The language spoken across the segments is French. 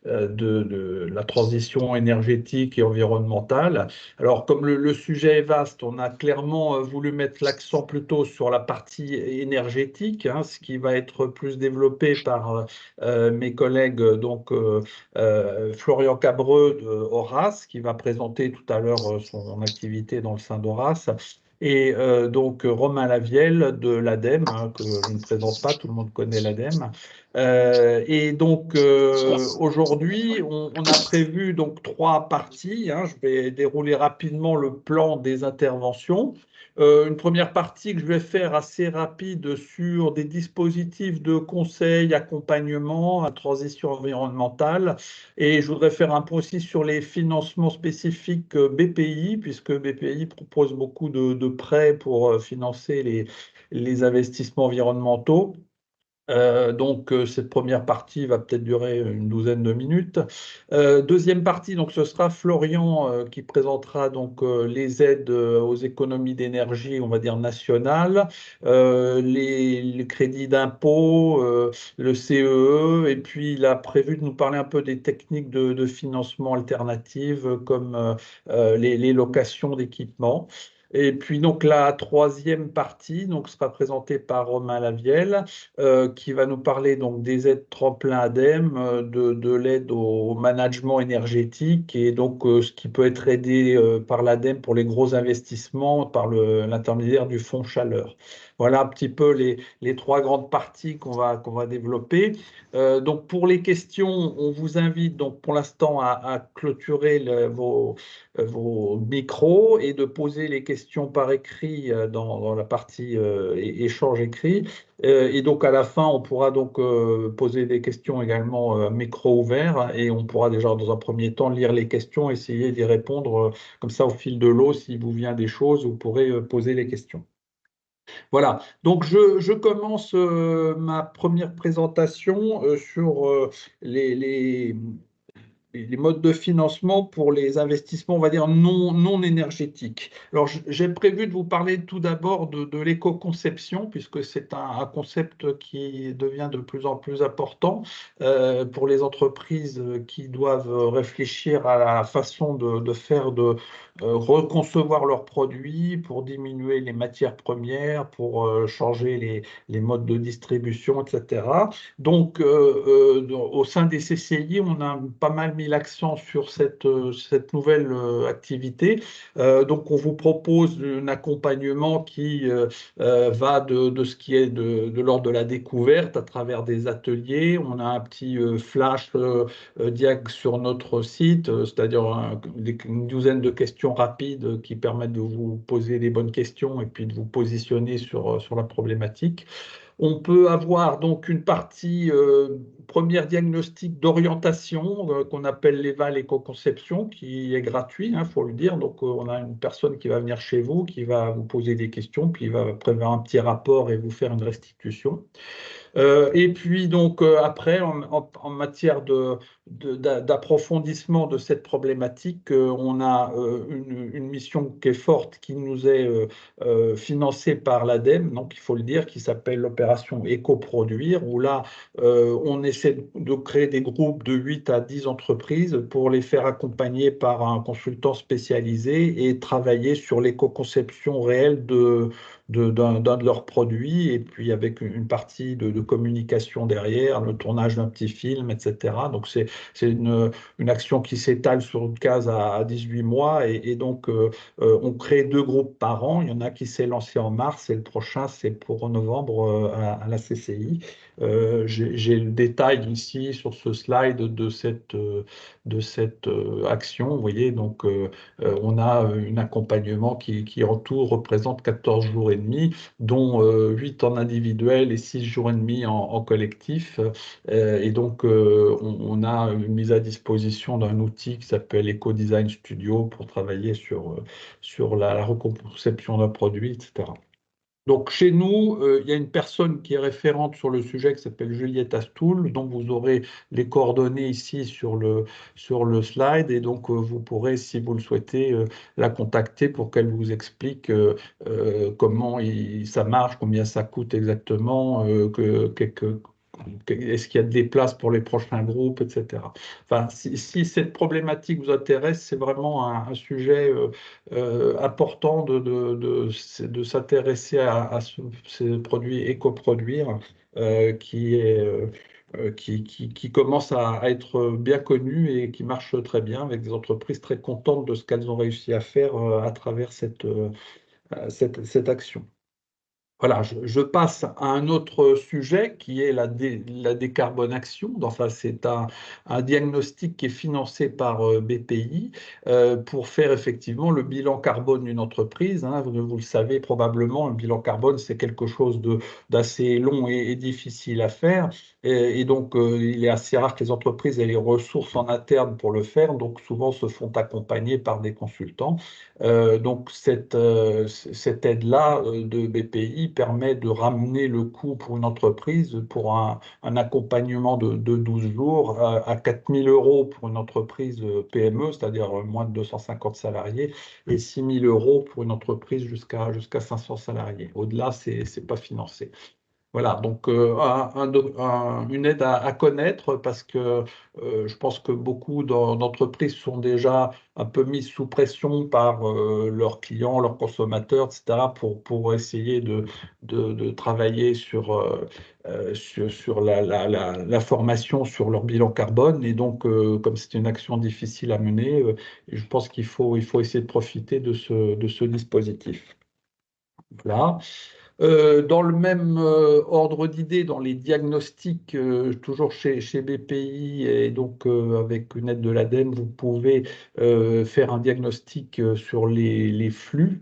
de la transition énergétique et environnementale. Alors, comme le sujet est vaste, on a clairement voulu mettre l'accent plutôt sur la partie énergétique, hein, ce qui va être plus développé par mes collègues, Florian Cabreux de Horace, qui va présenter tout à l'heure son activité dans le sein d'Horace, et Romain Lavielle de l'ADEME, hein, que je ne présente pas, tout le monde connaît l'ADEME. Aujourd'hui, on a prévu donc trois parties, hein. Je vais dérouler rapidement le plan des interventions. Une première partie que je vais faire assez rapide sur des dispositifs de conseil, accompagnement à transition environnementale. Et je voudrais faire un point aussi sur les financements spécifiques BPI, puisque BPI propose beaucoup de prêts pour financer les investissements environnementaux. Cette première partie va peut-être durer une douzaine de minutes. Deuxième partie, donc ce sera Florian qui présentera les aides aux économies d'énergie, on va dire nationales, les crédits d'impôt, le CEE, et puis il a prévu de nous parler un peu des techniques de financement alternatives comme les locations d'équipements. Et puis donc la troisième partie sera présentée par Romain Lavielle, qui va nous parler donc des aides tremplin ADEME, de l'aide au management énergétique et ce qui peut être aidé par l'ADEME pour les gros investissements par l'intermédiaire du fonds chaleur. Voilà un petit peu les trois grandes parties qu'on va développer. Donc pour les questions, on vous invite donc pour l'instant à clôturer vos micros et de poser les questions par écrit dans la partie échange écrit. Et donc à la fin, on pourra poser des questions également micro ouvert et on pourra déjà dans un premier temps lire les questions, essayer d'y répondre comme ça au fil de l'eau. S'il vous vient des choses, vous pourrez poser les questions. Voilà, donc je commence ma première présentation sur les modes de financement pour les investissements, on va dire, non énergétiques. Alors, j'ai prévu de vous parler tout d'abord de l'éco-conception, puisque c'est un concept qui devient de plus en plus important pour les entreprises qui doivent réfléchir à la façon de faire, reconcevoir leurs produits pour diminuer les matières premières, pour changer les modes de distribution, etc. Au sein des CCI, on a pas mal mis l'accent sur cette nouvelle activité. On vous propose un accompagnement qui va de ce qui est de l'ordre de la découverte à travers des ateliers. On a un petit flash diag sur notre site, c'est-à-dire une douzaine de questions rapides qui permettent de vous poser les bonnes questions et puis de vous positionner sur la problématique. On peut avoir donc une partie première diagnostic d'orientation qu'on appelle l'EVAL éco-conception, qui est gratuit, il faut le dire. On a une personne qui va venir chez vous, qui va vous poser des questions, puis il va prévoir un petit rapport et vous faire une restitution. Et puis après, en matière d'approfondissement de cette problématique, on a une mission qui est forte, qui nous est financée par l'ADEME, donc il faut le dire, qui s'appelle l'opération Éco-Produire, où là, on essaie de créer des groupes de 8 à 10 entreprises pour les faire accompagner par un consultant spécialisé et travailler sur l'éco-conception réelle d'un de leurs produits, et puis avec une partie de communication derrière, le tournage d'un petit film, etc. Donc c'est une action qui s'étale sur une case à 18 mois, on crée deux groupes par an. Il y en a qui s'est lancé en mars et le prochain c'est pour novembre à la CCI. J'ai le détail ici sur ce slide de cette action. Vous voyez, on a un accompagnement qui en tout représente 14 jours et demi, dont 8 en individuel et 6 jours et demi en collectif. On a une mise à disposition d'un outil qui s'appelle Eco Design Studio pour travailler sur la reconception d'un produit, etc. Donc, chez nous, il y a une personne qui est référente sur le sujet qui s'appelle Juliette Astoul, dont vous aurez les coordonnées ici sur le slide. Et vous pourrez, si vous le souhaitez, la contacter pour qu'elle vous explique comment ça marche, combien ça coûte exactement, Est-ce qu'il y a des places pour les prochains groupes, etc. Enfin, si cette problématique vous intéresse, c'est vraiment un sujet important de s'intéresser à ces produits écoproduire qui est qui commence à être bien connu et qui marche très bien avec des entreprises très contentes de ce qu'elles ont réussi à faire à travers cette action. Voilà, je passe à un autre sujet qui est la décarbonation. Enfin, c'est un diagnostic qui est financé par BPI pour faire effectivement le bilan carbone d'une entreprise, hein. Vous le savez probablement, le bilan carbone, c'est quelque chose d'assez long et difficile à faire. Et donc, il est assez rare que les entreprises aient les ressources en interne pour le faire. Donc, souvent, se font accompagner par des consultants. Donc cette aide-là de BPI permet de ramener le coût pour une entreprise pour un accompagnement de 12 jours à 4 000 euros pour une entreprise PME, c'est-à-dire moins de 250 salariés, et 6 000 euros pour une entreprise jusqu'à 500 salariés. Au-delà, c'est pas financé. Voilà, donc une aide à connaître parce que je pense que beaucoup d'entreprises sont déjà un peu mises sous pression par leurs clients, leurs consommateurs, etc., pour essayer de travailler sur la formation sur leur bilan carbone. Et donc, comme c'est une action difficile à mener, je pense qu'il faut essayer de profiter de ce dispositif. Voilà. Dans le même ordre d'idées, dans les diagnostics, toujours chez BPI et donc avec une aide de l'ADEME, vous pouvez faire un diagnostic sur les flux,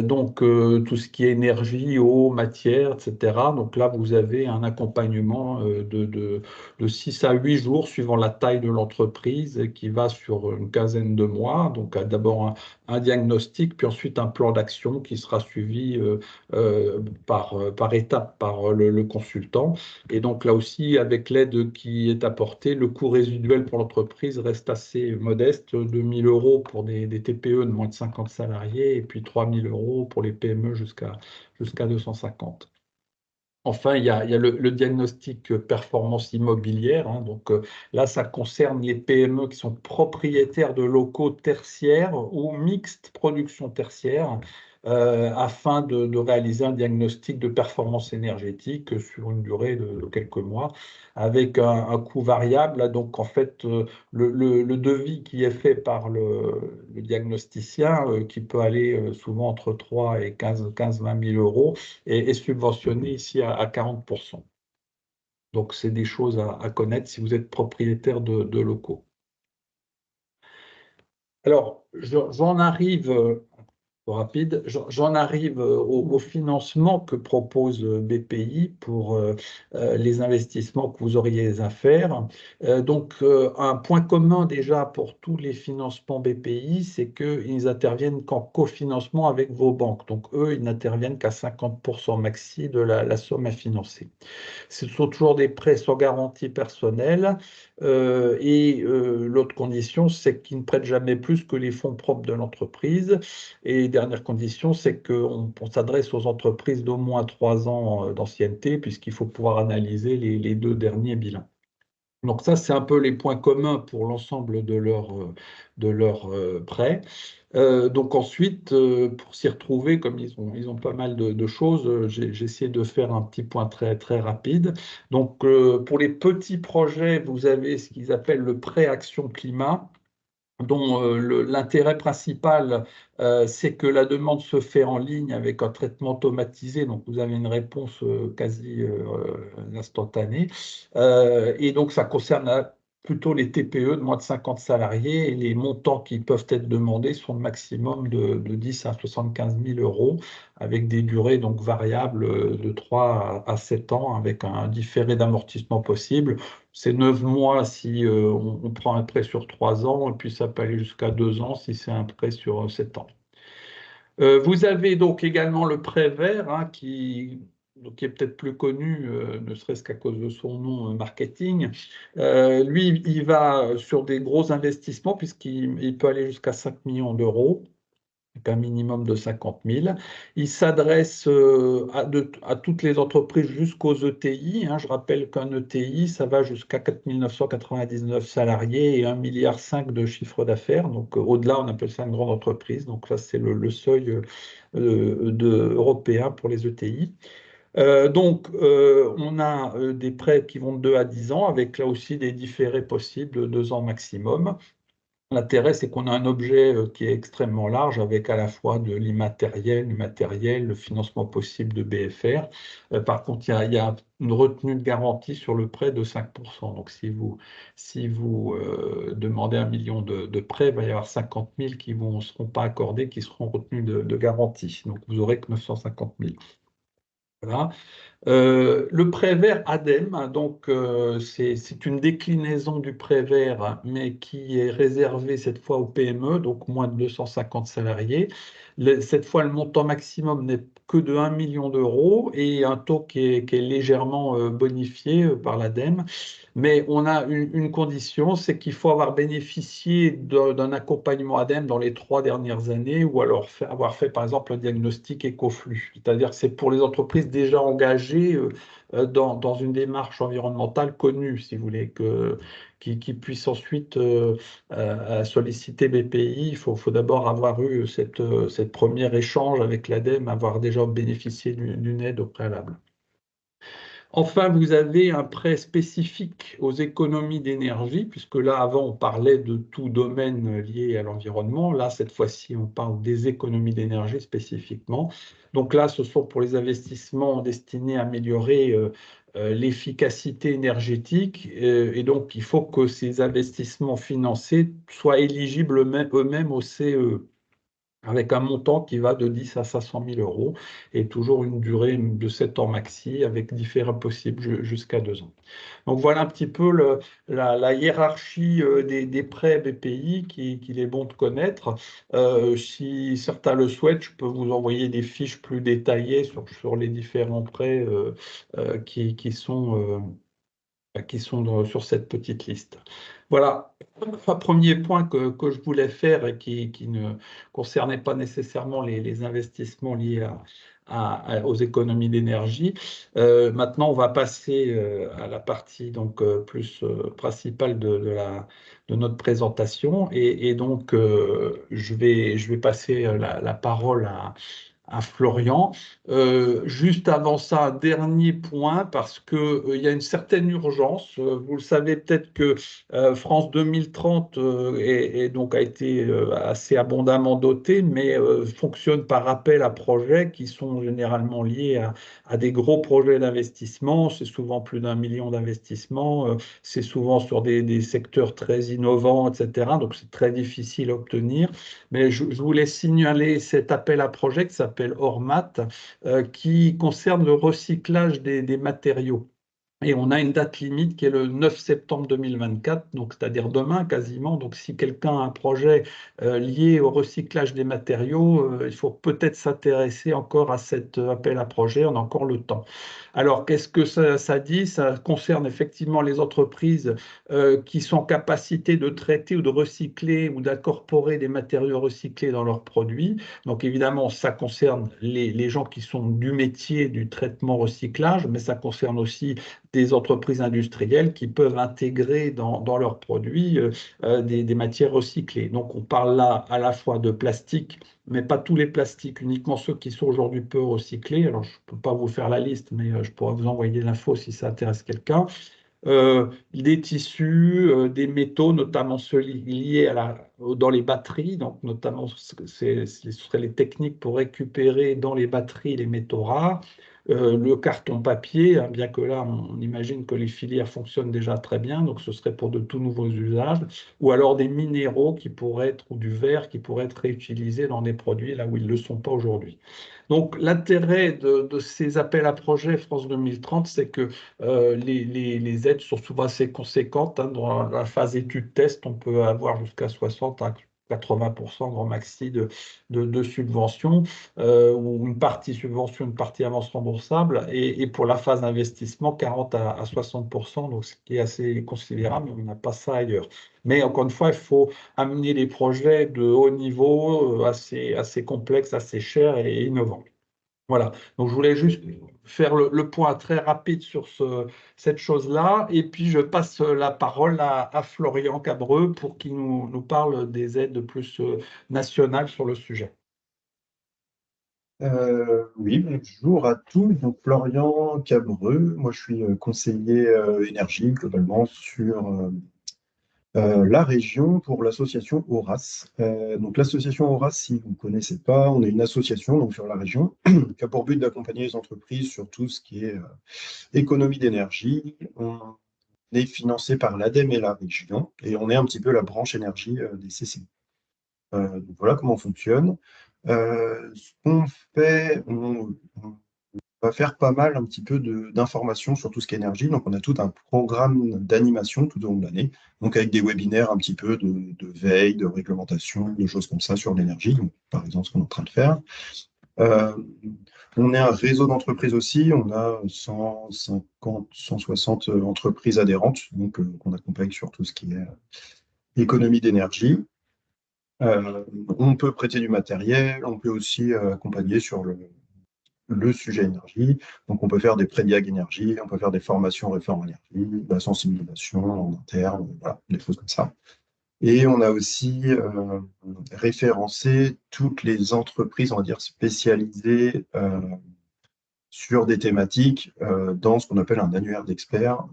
donc tout ce qui est énergie, eau, matière, etc. Donc là, vous avez un accompagnement de 6 à 8 jours suivant la taille de l'entreprise qui va sur une quinzaine de mois. Donc d'abord un diagnostic, puis ensuite un plan d'action qui sera suivi par étape par le consultant. Et donc là aussi, avec l'aide qui est apportée, le coût résiduel pour l'entreprise reste assez modeste, 2 000 euros pour des TPE de moins de 50 salariés et puis 3 000 euros pour les PME jusqu'à 250. Enfin, il y a le diagnostic performance immobilière, hein. Donc là, ça concerne les PME qui sont propriétaires de locaux tertiaires ou mixtes production tertiaire, afin de réaliser un diagnostic de performance énergétique sur une durée de quelques mois, avec un coût variable. Là, donc, en fait, le devis qui est fait par le diagnosticien, qui peut aller souvent entre 3 et 15-20 000 euros, est subventionné ici à 40%. Donc, c'est des choses à connaître si vous êtes propriétaire de locaux. Alors, j'en arrive rapide. J'en arrive au financement que propose BPI pour les investissements que vous auriez à faire. Donc, un point commun déjà pour tous les financements BPI, c'est qu'ils interviennent qu'en cofinancement avec vos banques. Donc, eux, ils n'interviennent qu'à 50% maxi de la somme à financer. Ce sont toujours des prêts sans garantie personnelle. Et l'autre condition, c'est qu'ils ne prêtent jamais plus que les fonds propres de l'entreprise. Et dernière condition, c'est qu'on s'adresse aux entreprises d'au moins 3 ans d'ancienneté, puisqu'il faut pouvoir analyser les 2 derniers bilans. Donc ça, c'est un peu les points communs pour l'ensemble de leurs prêts. Donc ensuite, pour s'y retrouver, comme ils ont pas mal de choses, j'ai essayé de faire un petit point très, très rapide. Donc pour les petits projets, vous avez ce qu'ils appellent le prêt Action Climat, dont l'intérêt principal, c'est que la demande se fait en ligne avec un traitement automatisé, donc vous avez une réponse quasi instantanée. Et donc ça concerne plutôt les TPE de moins de 50 salariés, et les montants qui peuvent être demandés sont le maximum de 10 à 75 000 euros, avec des durées donc variables de 3 à 7 ans, avec un différé d'amortissement possible. C'est 9 mois si on prend un prêt sur 3 ans, et puis ça peut aller jusqu'à 2 ans si c'est un prêt sur 7 ans. Vous avez donc également le prêt vert, hein, qui est peut-être plus connu, ne serait-ce qu'à cause de son nom marketing. Lui, il va sur des gros investissements puisqu'il peut aller jusqu'à 5 millions d'euros. avec un minimum de 50 000. Il s'adresse à toutes les entreprises jusqu'aux ETI, hein. Je rappelle qu'un ETI, ça va jusqu'à 4 999 salariés et 1,5 milliard de chiffre d'affaires. Donc au-delà, on appelle ça une grande entreprise. Donc là, c'est le seuil européen pour les ETI. On a des prêts qui vont de 2 à 10 ans, avec là aussi des différés possibles de 2 ans maximum. L'intérêt, c'est qu'on a un objet qui est extrêmement large, avec à la fois de l'immatériel, du matériel, le financement possible de BFR. Par contre, il y a une retenue de garantie sur le prêt de 5%. Donc, si vous demandez 1 million de prêts, il va y avoir 50 000 qui ne seront pas accordés, qui seront retenus de garantie. Donc, vous aurez que 950 000. Voilà. Le prêt vert ADEME, donc c'est une déclinaison du prêt vert, mais qui est réservé cette fois aux PME, donc moins de 250 salariés. Cette fois, le montant maximum n'est que de 1 million d'euros et un taux qui est légèrement bonifié par l'ADEME. Mais on a une condition, c'est qu'il faut avoir bénéficié d'un accompagnement ADEME dans les 3 dernières années ou alors avoir fait par exemple un diagnostic écoflux. C'est-à-dire que c'est pour les entreprises déjà engagées dans une démarche environnementale connue, si vous voulez, qui puissent ensuite solliciter BPI. Il faut d'abord avoir eu cette premier échange avec l'ADEME, avoir déjà bénéficié d'une aide au préalable. Enfin, vous avez un prêt spécifique aux économies d'énergie, puisque là, avant, on parlait de tout domaine lié à l'environnement. Là, cette fois-ci, on parle des économies d'énergie spécifiquement. Donc là, ce sont pour les investissements destinés à améliorer l'efficacité énergétique. Et donc, il faut que ces investissements financés soient éligibles eux-mêmes au CE, avec un montant qui va de 10 à 500 000 euros et toujours une durée de 7 ans maxi avec différents possibles jusqu'à 2 ans. Donc voilà un petit peu la hiérarchie des prêts BPI qu'il est bon de connaître. Si certains le souhaitent, je peux vous envoyer des fiches plus détaillées sur les différents prêts qui sont sur cette petite liste. Voilà, un premier point que je voulais faire et qui ne concernait pas nécessairement les investissements liés aux économies d'énergie. Maintenant, on va passer à la partie donc plus principale de notre présentation et donc je vais passer la parole à Florian. Juste avant ça, un dernier point, parce que, il y a une certaine urgence. Vous le savez peut-être que France 2030 donc a été assez abondamment dotée, mais fonctionne par appel à projets qui sont généralement liés à des gros projets d'investissement. C'est souvent plus d'1 million d'investissements. C'est souvent sur des secteurs très innovants, etc. Donc c'est très difficile à obtenir. Mais je voulais signaler cet appel à projet qui s'appelle ORMAT, qui concerne le recyclage des matériaux. Et on a une date limite qui est le 9 septembre 2024, donc c'est-à-dire demain quasiment. Donc si quelqu'un a un projet lié au recyclage des matériaux, il faut peut-être s'intéresser encore à cet appel à projet, on a encore le temps. Alors qu'est-ce que ça dit? Ça concerne effectivement les entreprises qui sont en capacité de traiter ou de recycler ou d'incorporer des matériaux recyclés dans leurs produits. Donc évidemment, ça concerne les gens qui sont du métier du traitement recyclage, mais ça concerne aussi des entreprises industrielles qui peuvent intégrer dans leurs produits des matières recyclées. Donc on parle là à la fois de plastique, mais pas tous les plastiques, uniquement ceux qui sont aujourd'hui peu recyclés. Alors je ne peux pas vous faire la liste, mais je pourrais vous envoyer l'info si ça intéresse quelqu'un. Des tissus, des métaux, notamment ceux liés dans les batteries, donc notamment ce seraient les techniques pour récupérer dans les batteries les métaux rares. Le carton papier, hein, bien que là on imagine que les filières fonctionnent déjà très bien, donc ce serait pour de tout nouveaux usages, ou alors des minéraux qui pourraient être, ou du verre qui pourrait être réutilisé dans des produits là où ils ne le sont pas aujourd'hui. Donc l'intérêt de ces appels à projets France 2030, c'est que les aides sont souvent assez conséquentes, hein. Dans la phase étude-test, on peut avoir jusqu'à 60 à 80% grand maxi de subventions, ou une partie subvention, une partie avance remboursable, et pour la phase d'investissement, 40 à 60%, donc ce qui est assez considérable, mais on n'a pas ça ailleurs. Mais encore une fois, il faut amener les projets de haut niveau, assez complexes, assez chers et innovants. Voilà, donc je voulais juste faire le point très rapide sur cette chose-là, et puis je passe la parole à Florian Cabreux pour qu'il nous parle des aides plus nationales sur le sujet. Oui, bonjour à tous. Donc, Florian Cabreux, moi je suis conseiller énergie globalement sur la région pour l'association Horace. Donc l'association Horace, si vous ne connaissez pas, on est une association donc, sur la région qui a pour but d'accompagner les entreprises sur tout ce qui est économie d'énergie. On est financé par l'ADEME et la région et on est un petit peu la branche énergie des CCI. Donc voilà comment on fonctionne. Ce qu'on fait, on va faire pas mal un petit peu d'informations sur tout ce qui est énergie. Donc, on a tout un programme d'animation tout au long de l'année, donc avec des webinaires un petit peu de veille, de réglementation, de choses comme ça sur l'énergie, donc par exemple ce qu'on est en train de faire. Euh, on est un réseau d'entreprises aussi, on a 150, 160 entreprises adhérentes, donc qu'on accompagne sur tout ce qui est économie d'énergie. On peut prêter du matériel, on peut aussi accompagner sur le sujet énergie. Donc, on peut faire des pré-diag énergie, on peut faire des formations réforme énergie, de la sensibilisation en interne, voilà, des choses comme ça. Et on a aussi référencé toutes les entreprises, on va dire, spécialisées sur des thématiques dans ce qu'on appelle un annuaire d'experts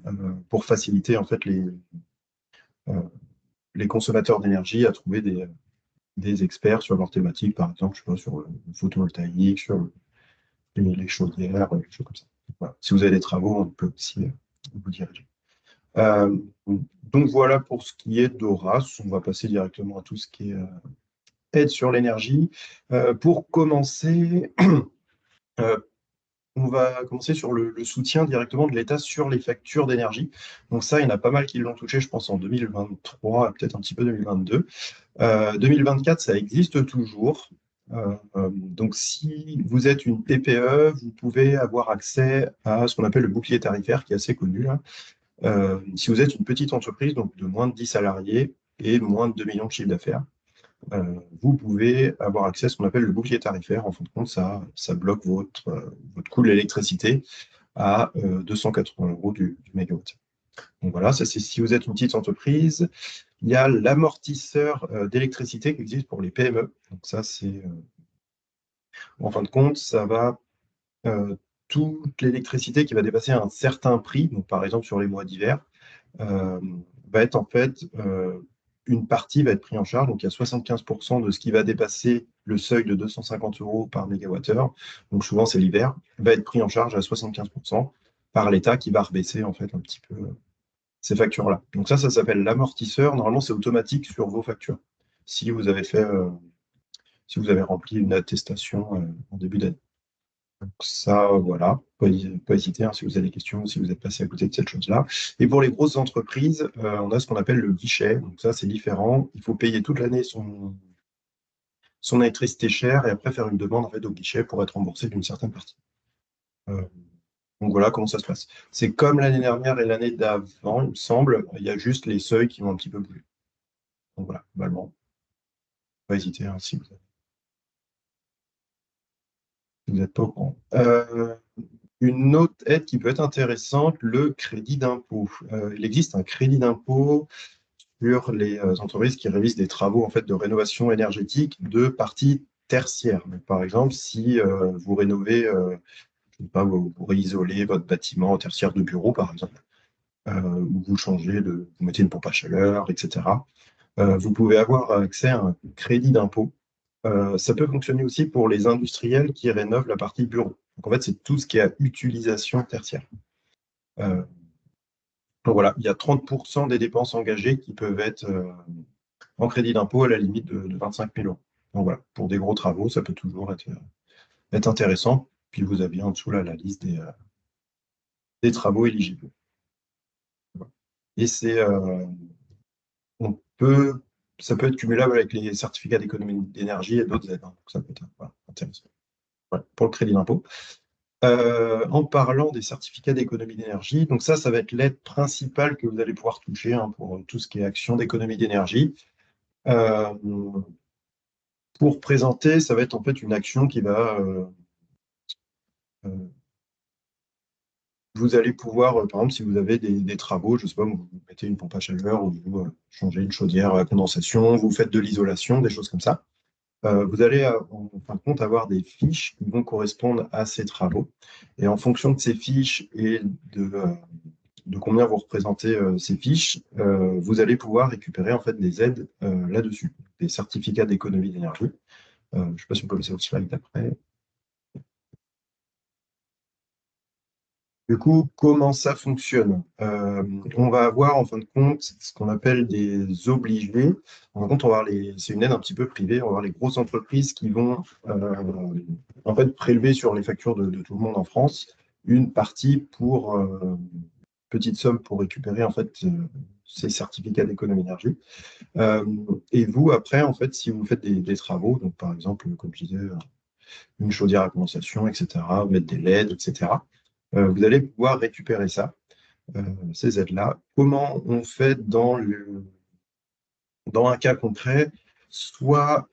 pour faciliter en fait euh, les consommateurs d'énergie à trouver des experts sur leur thématique, par exemple, je sais pas, sur le photovoltaïque, sur les chaudières, des choses comme ça. Voilà. Si vous avez des travaux, on peut aussi vous diriger. Euh, donc voilà pour ce qui est d'Horace. On va passer directement à tout ce qui est aide sur l'énergie. Pour commencer, euh, on va commencer sur le soutien directement de l'État sur les factures d'énergie. Donc ça, il y en a pas mal qui l'ont touché, je pense, en 2023, peut-être un petit peu 2022. 2024, ça existe toujours. Donc, si vous êtes une TPE, vous pouvez avoir accès à ce qu'on appelle le bouclier tarifaire, qui est assez connu, là. Si vous êtes une petite entreprise, donc de moins de 10 salariés et moins de 2 millions de chiffre d'affaires, vous pouvez avoir accès à ce qu'on appelle le bouclier tarifaire. En fin de compte, ça bloque votre coût de l'électricité à 280 euros du mégawatt. Donc voilà, ça c'est si vous êtes une petite entreprise. Il y a l'amortisseur d'électricité qui existe pour les PME. Donc ça, c'est en fin de compte, ça va toute l'électricité qui va dépasser un certain prix, donc par exemple sur les mois d'hiver, euh, va être en fait une partie va être prise en charge. Donc il y a 75% de ce qui va dépasser le seuil de 250 euros par mégawattheure. Donc souvent c'est l'hiver, va être pris en charge à 75% par l'État qui va rebaisser en fait un petit peu ces factures-là. Donc ça s'appelle l'amortisseur. Normalement, c'est automatique sur vos factures. Si vous avez fait, si vous avez rempli une attestation en début d'année. Donc ça, voilà, pas hésiter hein, si vous avez des questions, si vous êtes passé à côté de cette chose-là. Et pour les grosses entreprises, on a ce qu'on appelle le guichet. Donc ça, c'est différent. Il faut payer toute l'année son électricité chère et après faire une demande en fait, au guichet pour être remboursé d'une certaine partie. Euh, Donc voilà comment ça se passe. C'est comme l'année dernière et l'année d'avant, il me semble. Il y a juste les seuils qui vont un petit peu bouger. Donc voilà, globalement, pas hésiter hein, si vous êtes pas au courant. Une autre aide qui peut être intéressante, le crédit d'impôt. Il existe un crédit d'impôt sur les entreprises qui réalisent des travaux en fait, de rénovation énergétique de parties tertiaires. Donc, par exemple, si vous rénovez, je sais pas, vous réisolez votre bâtiment tertiaire de bureau, par exemple, ou vous changez vous mettez une pompe à chaleur, etc. Vous pouvez avoir accès à un crédit d'impôt. Ça peut fonctionner aussi pour les industriels qui rénovent la partie bureau. Donc en fait, c'est tout ce qui est à utilisation tertiaire. Euh, donc voilà, il y a 30% des dépenses engagées qui peuvent être en crédit d'impôt à la limite de 25 000 euros. Donc voilà, pour des gros travaux, ça peut toujours être intéressant. Puis vous avez en dessous là, la liste des travaux éligibles. Voilà. Et on peut ça peut être cumulable avec les certificats d'économie d'énergie et d'autres aides, hein. Donc ça peut être voilà, intéressant. Ouais, pour le crédit d'impôt. En parlant des certificats d'économie d'énergie, donc ça va être l'aide principale que vous allez pouvoir toucher, hein, pour tout ce qui est action d'économie d'énergie. Euh, pour présenter, ça va être en fait une action qui va euh, vous allez pouvoir, par exemple, si vous avez des travaux, je ne sais pas, vous mettez une pompe à chaleur ou vous changez une chaudière à condensation, vous faites de l'isolation, des choses comme ça. Vous allez en fin de compte avoir des fiches qui vont correspondre à ces travaux. Et en fonction de ces fiches et de combien vous représentez ces fiches, vous allez pouvoir récupérer en fait des aides là-dessus, des certificats d'économie d'énergie. Je ne sais pas si on peut passer au slide d'après. Du coup, comment ça fonctionne? On va avoir en fin de compte ce qu'on appelle des obligés. En fin de compte, c'est une aide un petit peu privée. On va avoir les grosses entreprises qui vont en fait prélever sur les factures de tout le monde en France une partie pour petite somme pour récupérer en fait ces certificats d'économie d'énergie. Euh, et vous, après, en fait, si vous faites des travaux, donc par exemple, comme je disais, une chaudière à condensation, etc., mettre des LED, etc., vous allez pouvoir récupérer ça, ces aides-là. Comment on fait dans un cas concret? Soit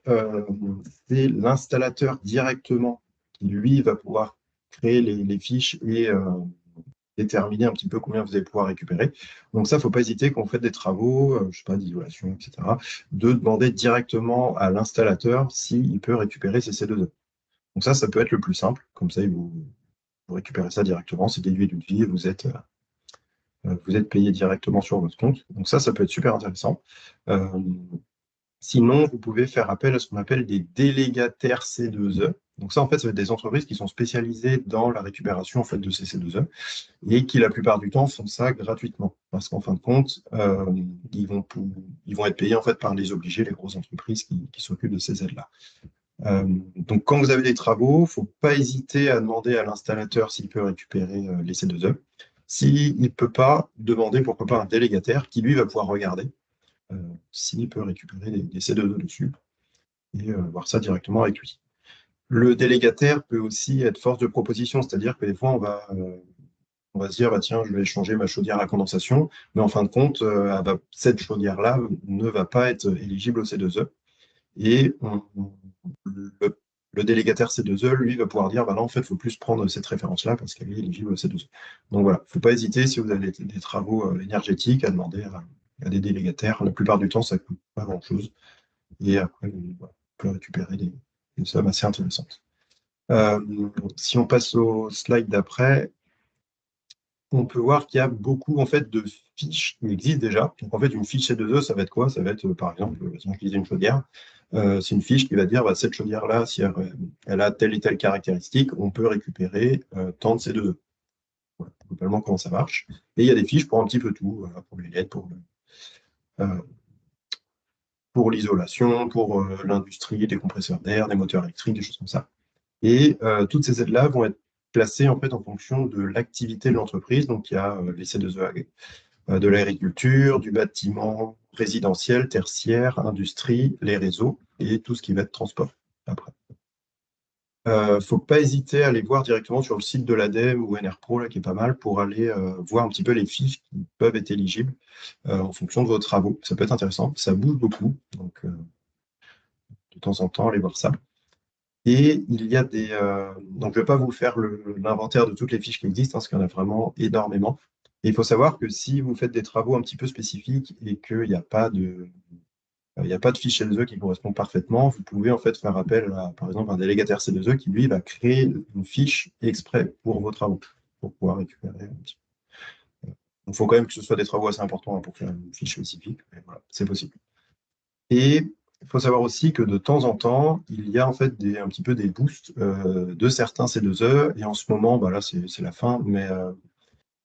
c'est l'installateur directement qui, lui, va pouvoir créer les fiches et déterminer un petit peu combien vous allez pouvoir récupérer. Donc ça, il ne faut pas hésiter quand vous faites des travaux, je ne sais pas, d'isolation, etc., de demander directement à l'installateur s'il peut récupérer ces C2E. Donc ça peut être le plus simple. Comme ça, vous récupérez ça directement, c'est déduit d'une vie et vous êtes payé directement sur votre compte. Donc ça peut être super intéressant. Euh, Sinon, vous pouvez faire appel à ce qu'on appelle des délégataires C2E. Donc ça, en fait, ça va être des entreprises qui sont spécialisées dans la récupération en fait, de ces C2E et qui, la plupart du temps, font ça gratuitement. Parce qu'en fin de compte, ils vont être payés en fait, par les obligés, les grosses entreprises qui s'occupent de ces aides-là. Donc, quand vous avez des travaux, il ne faut pas hésiter à demander à l'installateur s'il peut récupérer les C2E. S'il ne peut pas, demander pourquoi pas un délégataire qui, lui, va pouvoir regarder s'il peut récupérer des C2E dessus et voir ça directement avec lui. Le délégataire peut aussi être force de proposition, c'est-à-dire que des fois, on va se dire, bah, tiens, je vais changer ma chaudière à condensation, mais en fin de compte, cette chaudière-là ne va pas être éligible au C2E. Et le, le délégataire C2E, lui, va pouvoir dire, bah non, en fait, il faut plus prendre cette référence-là parce qu'elle est éligible au C2E. Donc voilà, il ne faut pas hésiter, si vous avez des travaux énergétiques, à demander à des délégataires. La plupart du temps, ça ne coûte pas grand-chose. Et après, voilà, on peut récupérer des sommes assez intéressantes. Euh, Si on passe au slide d'après, on peut voir qu'il y a beaucoup en fait, de fiches qui existent déjà. Donc en fait, une fiche C2E, ça va être quoi? Ça va être, par exemple, si on utilisait une chaudière, c'est une fiche qui va dire, bah, cette chaudière-là, si elle a telle et telle caractéristique, on peut récupérer tant de C2E. Voilà, globalement, comment ça marche. Et il y a des fiches pour un petit peu tout, voilà, pour les LED, euh, pour l'isolation, pour l'industrie, des compresseurs d'air, des moteurs électriques, des choses comme ça. Et toutes ces aides-là vont être classées en fait en fonction de l'activité de l'entreprise. Donc il y a les C2E de l'agriculture, du bâtiment résidentiel, tertiaire, industrie, les réseaux et tout ce qui va être transport après. Ne faut pas hésiter à aller voir directement sur le site de l'ADEME ou NRPro, là, qui est pas mal, pour aller voir un petit peu les fiches qui peuvent être éligibles en fonction de vos travaux. Ça peut être intéressant, ça bouge beaucoup, donc de temps en temps, allez voir ça. Et il y a donc, je ne vais pas vous faire l'inventaire de toutes les fiches qui existent, hein, parce qu'il y en a vraiment énormément. Et il faut savoir que si vous faites des travaux un petit peu spécifiques et qu'il n'y a pas il n'y a pas de fiche C2E qui correspond parfaitement, vous pouvez en fait faire appel à, par exemple, un délégataire C2E qui, lui, va créer une fiche exprès pour vos travaux, pour pouvoir récupérer un petit peu. Il faut quand même que ce soit des travaux assez importants, hein, pour faire une fiche spécifique, mais voilà, c'est possible. Et il faut savoir aussi que de temps en temps, il y a en fait un petit peu des boosts de certains C2E. Et en ce moment, bah là, c'est la fin, mais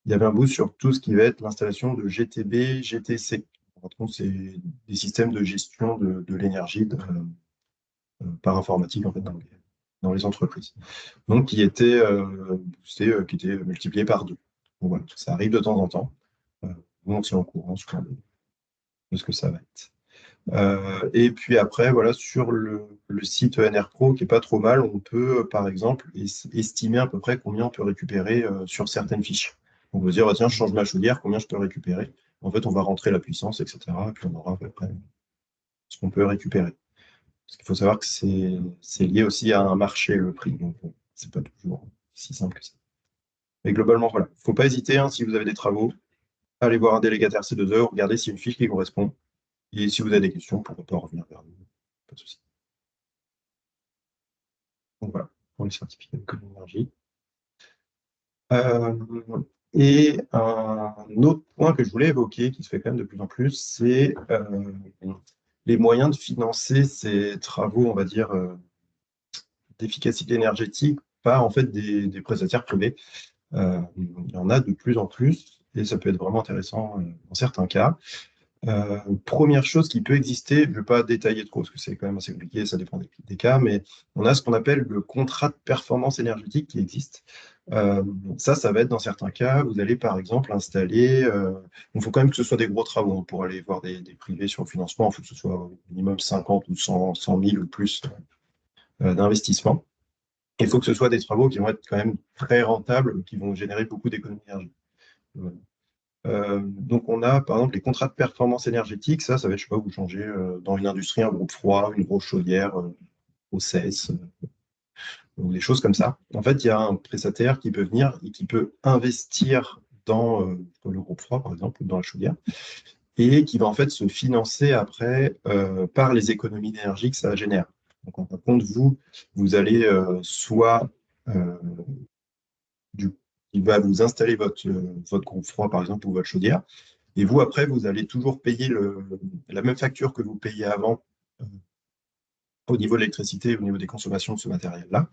il y avait un boost sur tout ce qui va être l'installation de GTB, GTC. Par contre, c'est des systèmes de gestion de l'énergie par informatique en fait, dans les entreprises. Donc, qui étaient boostés, qui étaient multipliés par deux. Donc, voilà, ça arrive de temps en temps. On est au courant de ce que ça va être. Et puis après, voilà, sur le site ENR Pro, qui est pas trop mal, on peut, par exemple, estimer à peu près combien on peut récupérer sur certaines fiches. On peut se dire, ah, tiens, je change ma chaudière, combien je peux récupérer? En fait, on va rentrer la puissance, etc. Et puis on aura à peu près ce qu'on peut récupérer. Parce qu'il faut savoir que c'est lié aussi à un marché, le prix. Donc, c'est pas toujours si simple que ça. Mais globalement, voilà. Il ne faut pas hésiter, hein, si vous avez des travaux, allez voir un délégataire C2E, regardez s'il y a une fiche qui correspond. Et si vous avez des questions, pourquoi pas revenir vers nous. Pas de souci. Donc voilà, pour les certificats d'économie d'énergie. Euh, et un autre point que je voulais évoquer, qui se fait quand même de plus en plus, c'est les moyens de financer ces travaux, on va dire, d'efficacité énergétique par en fait des prestataires privés. Il y en a de plus en plus, et ça peut être vraiment intéressant dans certains cas. Première chose qui peut exister, je ne vais pas détailler trop parce que c'est quand même assez compliqué, ça dépend des cas, mais on a ce qu'on appelle le contrat de performance énergétique qui existe. Ça va être dans certains cas, vous allez par exemple installer, il faut quand même que ce soit des gros travaux, hein, pour aller voir des privés sur le financement, il faut que ce soit au minimum 50 ou 100 000 ou plus d'investissement. Il faut que ce soit des travaux qui vont être quand même très rentables, qui vont générer beaucoup d'économies d'énergie. Donc, on a par exemple les contrats de performance énergétique. Ça va être, je sais pas, vous changez dans une industrie un groupe froid, une grosse chaudière, au CES, ou des choses comme ça. En fait, il y a un prestataire qui peut venir et qui peut investir dans le groupe froid, par exemple, ou dans la chaudière, et qui va en fait se financer après par les économies d'énergie que ça génère. Donc, en fin de compte, vous allez soit du, il va vous installer votre groupe froid, par exemple, ou votre chaudière. Et vous, après, vous allez toujours payer la même facture que vous payiez avant au niveau de l'électricité, au niveau des consommations de ce matériel-là.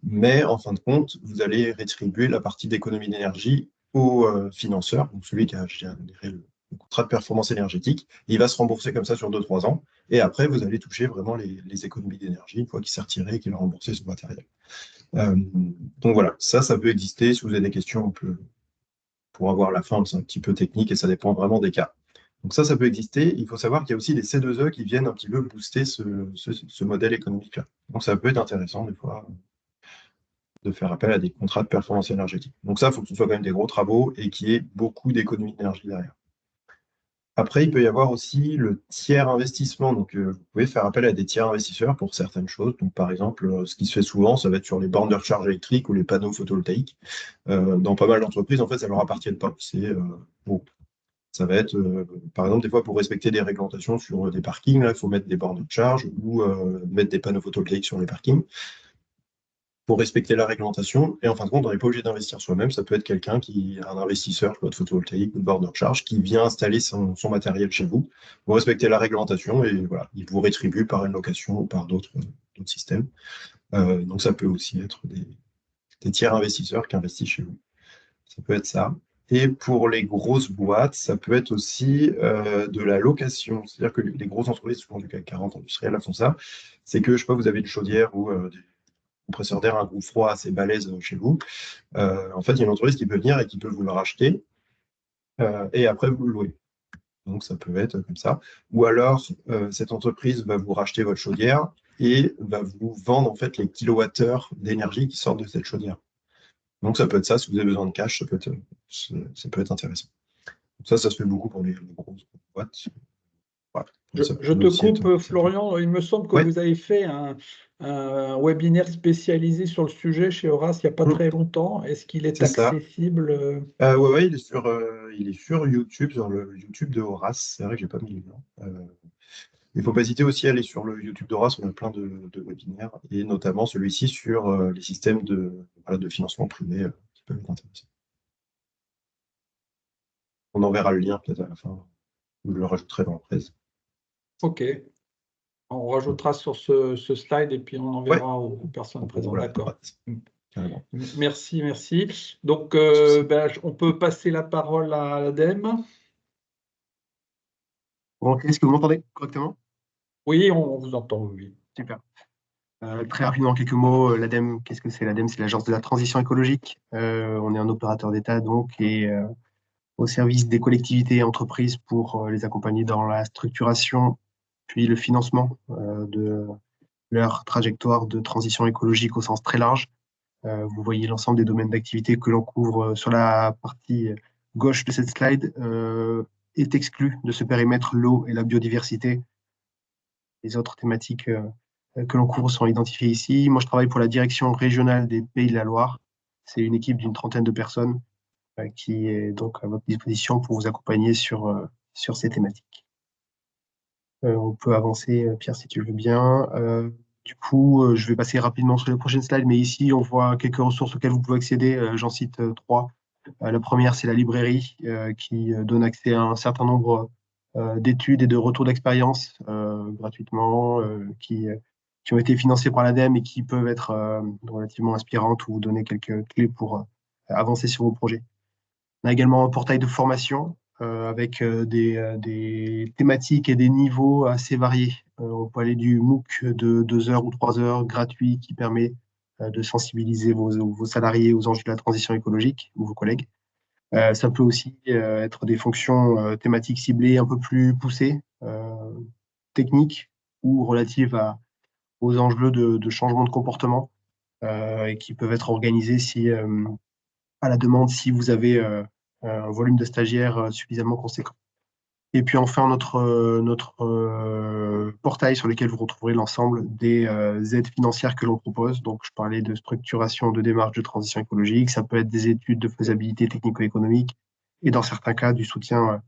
Mais en fin de compte, vous allez rétribuer la partie d'économie d'énergie au financeur, donc celui qui a généré le contrat de performance énergétique. Il va se rembourser comme ça sur 2-3 ans. Et après, vous allez toucher vraiment les économies d'énergie une fois qu'il s'est retiré et qu'il a remboursé son matériel. Donc voilà, ça peut exister. Si vous avez des questions, on peut pour avoir la fin, c'est un petit peu technique et ça dépend vraiment des cas. Donc ça peut exister. Il faut savoir qu'il y a aussi des C2E qui viennent un petit peu booster ce modèle économique-là. Donc ça peut être intéressant des fois de faire appel à des contrats de performance énergétique. Donc ça, il faut que ce soit quand même des gros travaux et qu'il y ait beaucoup d'économies d'énergie derrière. Après, il peut y avoir aussi le tiers investissement. Donc, vous pouvez faire appel à des tiers investisseurs pour certaines choses. Donc, par exemple, ce qui se fait souvent, ça va être sur les bornes de recharge électrique ou les panneaux photovoltaïques. Dans pas mal d'entreprises, en fait, ça ne leur appartient pas. Bon, ça va être, par exemple, des fois, pour respecter des réglementations sur des parkings, là, il faut mettre des bornes de charge ou mettre des panneaux photovoltaïques sur les parkings pour respecter la réglementation. Et en fin de compte, on n'est pas obligé d'investir soi-même. Ça peut être quelqu'un un investisseur, de photovoltaïque ou de borne de recharge, qui vient installer son matériel chez vous. Vous respectez la réglementation et voilà, il vous rétribue par une location ou par d'autres systèmes. Donc ça peut aussi être des tiers investisseurs qui investissent chez vous. Ça peut être ça. Et pour les grosses boîtes, ça peut être aussi de la location. C'est-à-dire que les grosses entreprises, souvent du CAC 40 industriels, font ça. C'est que, je sais pas, vous avez une chaudière ou des compresseurs d'air, un groupe froid assez balèze chez vous. En fait, il y a une entreprise qui peut venir et qui peut vous le racheter et après vous le louer. Donc, ça peut être comme ça. Ou alors, cette entreprise va vous racheter votre chaudière et va vous vendre en fait les kilowattheures d'énergie qui sortent de cette chaudière. Donc, ça peut être ça. Si vous avez besoin de cash, ça peut être intéressant. Donc ça se fait beaucoup pour les grosses boîtes. Voilà. Je te coupe, Florian. Il me semble que Ouais. vous avez fait un webinaire spécialisé sur le sujet chez Horace il n'y a pas très longtemps. Est-ce qu'il est C'est ça. accessible? Ouais, il est sur YouTube, sur le YouTube de Horace. C'est vrai que j'ai pas mis le lien. Il ne faut pas hésiter aussi à aller sur le YouTube d'Horace, on a plein de webinaires, et notamment celui-ci sur les systèmes de financement privé qui peuvent être intéressants. On enverra le lien peut-être à la fin, ou je le rajouterai dans la presse. Ok. On rajoutera sur ce slide et puis on enverra aux personnes présentes. Voilà, D'accord. carrément. Merci, merci. Donc, on peut passer la parole à l'ADEME. Bon, est-ce que vous m'entendez correctement? Oui, on vous entend, oui. Super. Très rapidement, quelques mots. L'ADEME, qu'est-ce que c'est? L'ADEME, c'est l'Agence de la transition écologique. On est un opérateur d'État donc et au service des collectivités et entreprises pour les accompagner dans la structuration puis le financement de leur trajectoire de transition écologique au sens très large. Vous voyez l'ensemble des domaines d'activité que l'on couvre sur la partie gauche de cette slide. Est exclu de ce périmètre l'eau et la biodiversité. Les autres thématiques que l'on couvre sont identifiées ici. Moi, je travaille pour la direction régionale des Pays de la Loire. C'est une équipe d'une trentaine de personnes qui est donc à votre disposition pour vous accompagner sur ces thématiques. On peut avancer, Pierre, si tu le veux bien. Du coup, je vais passer rapidement sur les prochaines slides, mais ici, on voit quelques ressources auxquelles vous pouvez accéder. J'en cite trois. La première, c'est la librairie qui donne accès à un certain nombre d'études et de retours d'expérience gratuitement qui ont été financés par l'ADEME et qui peuvent être relativement inspirantes ou vous donner quelques clés pour avancer sur vos projets. On a également un portail de formation avec des thématiques et des niveaux assez variés. On peut aller du MOOC de 2 heures ou 3 heures gratuit qui permet de sensibiliser vos salariés aux enjeux de la transition écologique ou vos collègues. Ça peut aussi être des fonctions thématiques ciblées un peu plus poussées, techniques ou relatives aux enjeux de changement de comportement et qui peuvent être organisées à la demande si vous avez un volume de stagiaires suffisamment conséquent. Et puis enfin, notre portail sur lequel vous retrouverez l'ensemble des aides financières que l'on propose. Donc, je parlais de structuration de démarches de transition écologique. Ça peut être des études de faisabilité technico-économique et dans certains cas, du soutien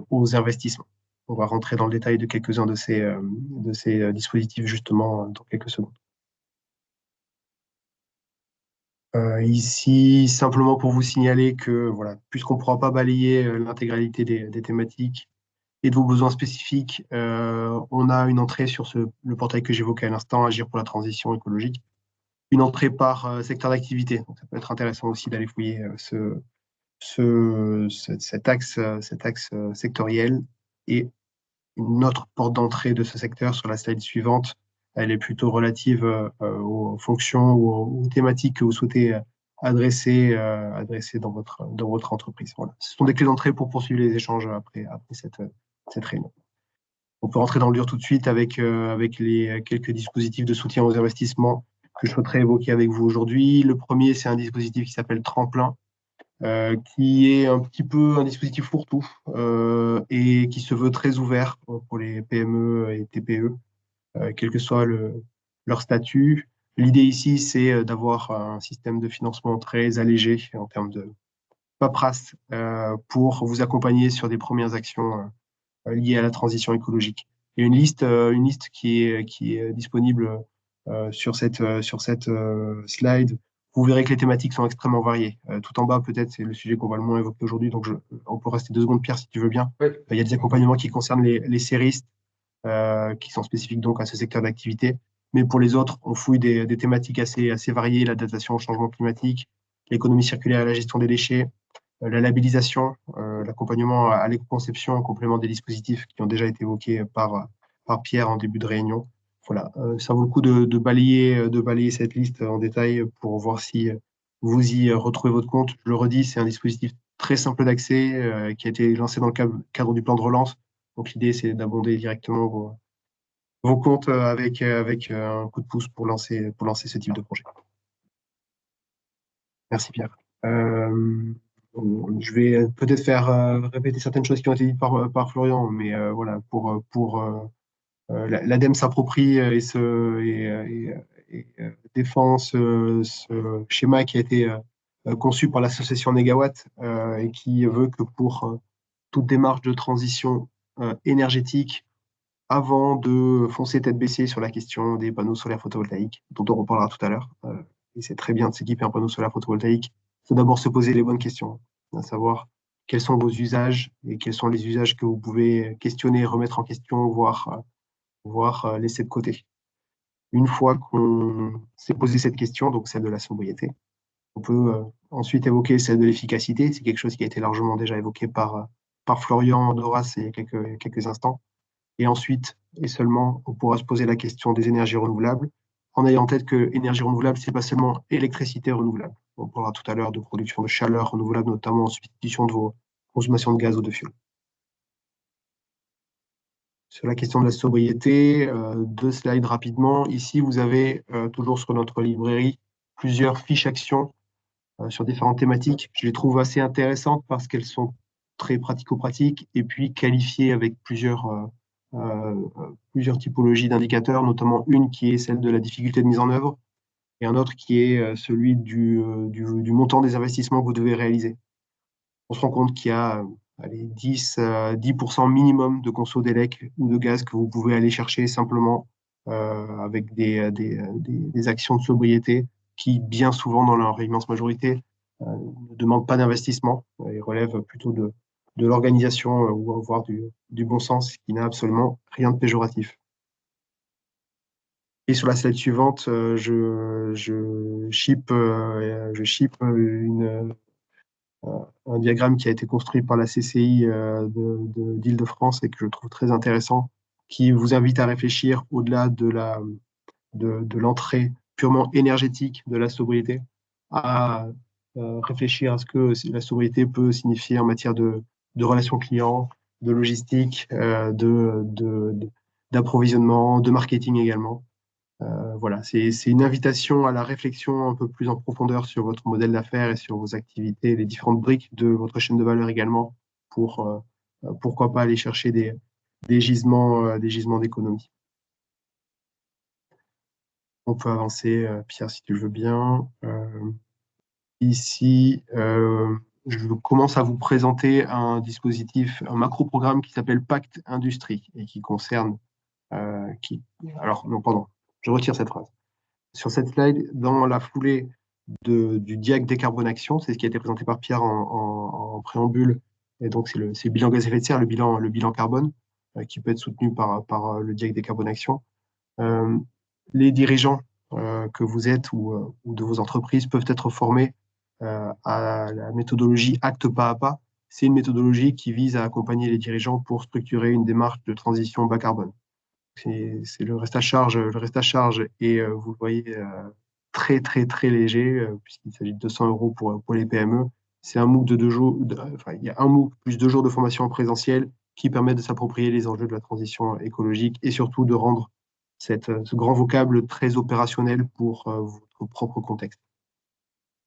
aux investissements. On va rentrer dans le détail de quelques-uns de ces dispositifs justement dans quelques secondes. Ici, simplement pour vous signaler que, voilà, puisqu'on ne pourra pas balayer l'intégralité des thématiques et de vos besoins spécifiques, on a une entrée sur le portail que j'évoquais à l'instant, Agir pour la transition écologique, une entrée par secteur d'activité. Donc, ça peut être intéressant aussi d'aller fouiller cet axe sectoriel. Et une autre porte d'entrée de ce secteur sur la slide suivante, elle est plutôt relative aux fonctions ou aux thématiques que vous souhaitez adresser dans votre entreprise. Voilà. Ce sont des clés d'entrée pour poursuivre les échanges après cette réunion. On peut rentrer dans le dur tout de suite avec les quelques dispositifs de soutien aux investissements que je souhaiterais évoquer avec vous aujourd'hui. Le premier, c'est un dispositif qui s'appelle Tremplin, qui est un petit peu un dispositif fourre-tout et qui se veut très ouvert pour les PME et TPE, quel que soit leur statut. L'idée ici, c'est d'avoir un système de financement très allégé en termes de paperasse pour vous accompagner sur des premières actions liées à la transition écologique. Il y a une liste qui est disponible sur cette slide. Vous verrez que les thématiques sont extrêmement variées. Tout en bas, peut-être, c'est le sujet qu'on va le moins évoquer aujourd'hui, donc on peut rester 2 secondes, Pierre, si tu veux bien. Oui. Il y a des accompagnements qui concernent les séristes, qui sont spécifiques donc à ce secteur d'activité. Mais pour les autres, on fouille des thématiques assez variées, l'adaptation au changement climatique, l'économie circulaire et la gestion des déchets, la labellisation, l'accompagnement à l'éco-conception en complément des dispositifs qui ont déjà été évoqués par Pierre en début de réunion. Voilà, ça vaut le coup de balayer cette liste en détail pour voir si vous y retrouvez votre compte. Je le redis, c'est un dispositif très simple d'accès qui a été lancé dans le cadre du plan de relance. Donc l'idée, c'est d'abonder directement vos comptes avec un coup de pouce pour lancer ce type de projet. Merci Pierre. Je vais peut-être faire répéter certaines choses qui ont été dites par Florian, mais voilà, pour l'ADEME s'approprie et défend ce schéma qui a été conçu par l'association Negawatt et qui veut que pour toute démarche de transition énergétique, avant de foncer tête baissée sur la question des panneaux solaires photovoltaïques, dont on reparlera tout à l'heure, et c'est très bien de s'équiper un panneau solaire photovoltaïque, il faut d'abord se poser les bonnes questions, à savoir quels sont vos usages et quels sont les usages que vous pouvez questionner, remettre en question, voire laisser de côté. Une fois qu'on s'est posé cette question, donc celle de la sobriété, on peut ensuite évoquer celle de l'efficacité. C'est quelque chose qui a été largement déjà évoqué par Florian Doras il y a quelques instants. Et ensuite, et seulement, on pourra se poser la question des énergies renouvelables, en ayant en tête que énergie renouvelable, c'est pas seulement électricité renouvelable. On parlera tout à l'heure de production de chaleur renouvelable, notamment en substitution de vos consommations de gaz ou de fioul. sur la question de la sobriété. 2 slides rapidement. Ici, vous avez toujours sur notre librairie plusieurs fiches actions sur différentes thématiques. Je les trouve assez intéressantes parce qu'elles sont très pratico-pratiques et puis qualifiées avec plusieurs typologies d'indicateurs, notamment une qui est celle de la difficulté de mise en œuvre et un autre qui est celui du montant des investissements que vous devez réaliser. On se rend compte qu'il y a 10% minimum de conso d'élec ou de gaz que vous pouvez aller chercher simplement avec des actions de sobriété qui, bien souvent, dans leur immense majorité, ne demandent pas d'investissement et relèvent plutôt de l'organisation ou voire du bon sens, qui n'a absolument rien de péjoratif. Et sur la slide suivante, je ship un diagramme qui a été construit par la CCI d'Île-de-France et que je trouve très intéressant, qui vous invite à réfléchir au-delà de l'entrée purement énergétique de la sobriété, à réfléchir à ce que la sobriété peut signifier en matière de relations clients, de logistique, d'approvisionnement, de marketing également. Voilà, c'est une invitation à la réflexion un peu plus en profondeur sur votre modèle d'affaires et sur vos activités, les différentes briques de votre chaîne de valeur également, pour pourquoi pas aller chercher des gisements d'économie. On peut avancer, Pierre, si tu veux bien. Ici, je commence à vous présenter un dispositif, un macro-programme qui s'appelle Pacte Industrie et qui concerne... alors, non, pardon, je retire cette phrase. Sur cette slide, dans la foulée du DIAC Décarbonation, c'est ce qui a été présenté par Pierre en préambule, et donc c'est le bilan gaz à effet de serre, le bilan carbone, qui peut être soutenu par le DIAC Décarbonation. Les dirigeants que vous êtes ou de vos entreprises peuvent être formés à la méthodologie acte pas à pas. C'est une méthodologie qui vise à accompagner les dirigeants pour structurer une démarche de transition bas carbone. C'est le reste à charge. Le reste à charge est, vous le voyez, très, très, très léger, puisqu'il s'agit de 200 € pour les PME. C'est un MOOC de 2 jours, enfin, il y a un MOOC plus 2 jours de formation en présentiel qui permet de s'approprier les enjeux de la transition écologique et surtout de rendre ce grand vocable très opérationnel pour votre propre contexte.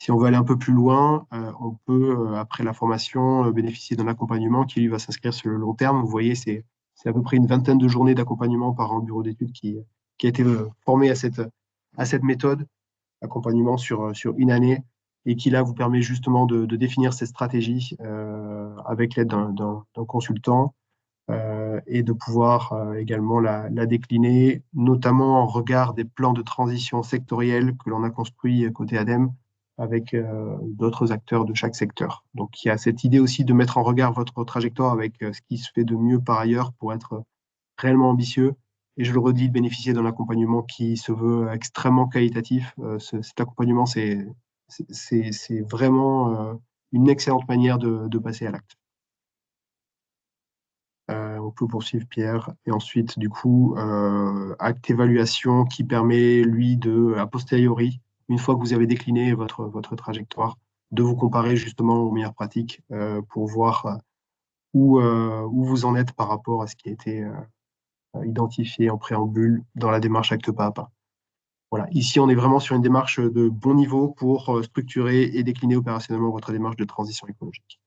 Si on veut aller un peu plus loin, on peut, après la formation, bénéficier d'un accompagnement qui lui va s'inscrire sur le long terme. Vous voyez, c'est à peu près une vingtaine de journées d'accompagnement par un bureau d'études qui a été formé à cette méthode, accompagnement sur une année, et qui là vous permet justement de définir cette stratégie avec l'aide d'un consultant et de pouvoir également la décliner, notamment en regard des plans de transition sectoriels que l'on a construits côté ADEME avec d'autres acteurs de chaque secteur. Donc il y a cette idée aussi de mettre en regard votre trajectoire avec ce qui se fait de mieux par ailleurs pour être réellement ambitieux. Et je le redis, de bénéficier d'un accompagnement qui se veut extrêmement qualitatif. Cet accompagnement, c'est vraiment une excellente manière de passer à l'acte. On peut poursuivre, Pierre. Et ensuite, du coup, acte évaluation qui permet, lui, a posteriori, une fois que vous avez décliné votre trajectoire, de vous comparer justement aux meilleures pratiques pour voir où vous en êtes par rapport à ce qui a été identifié en préambule dans la démarche acte pas à pas. Voilà. Ici, on est vraiment sur une démarche de bon niveau pour structurer et décliner opérationnellement votre démarche de transition écologique.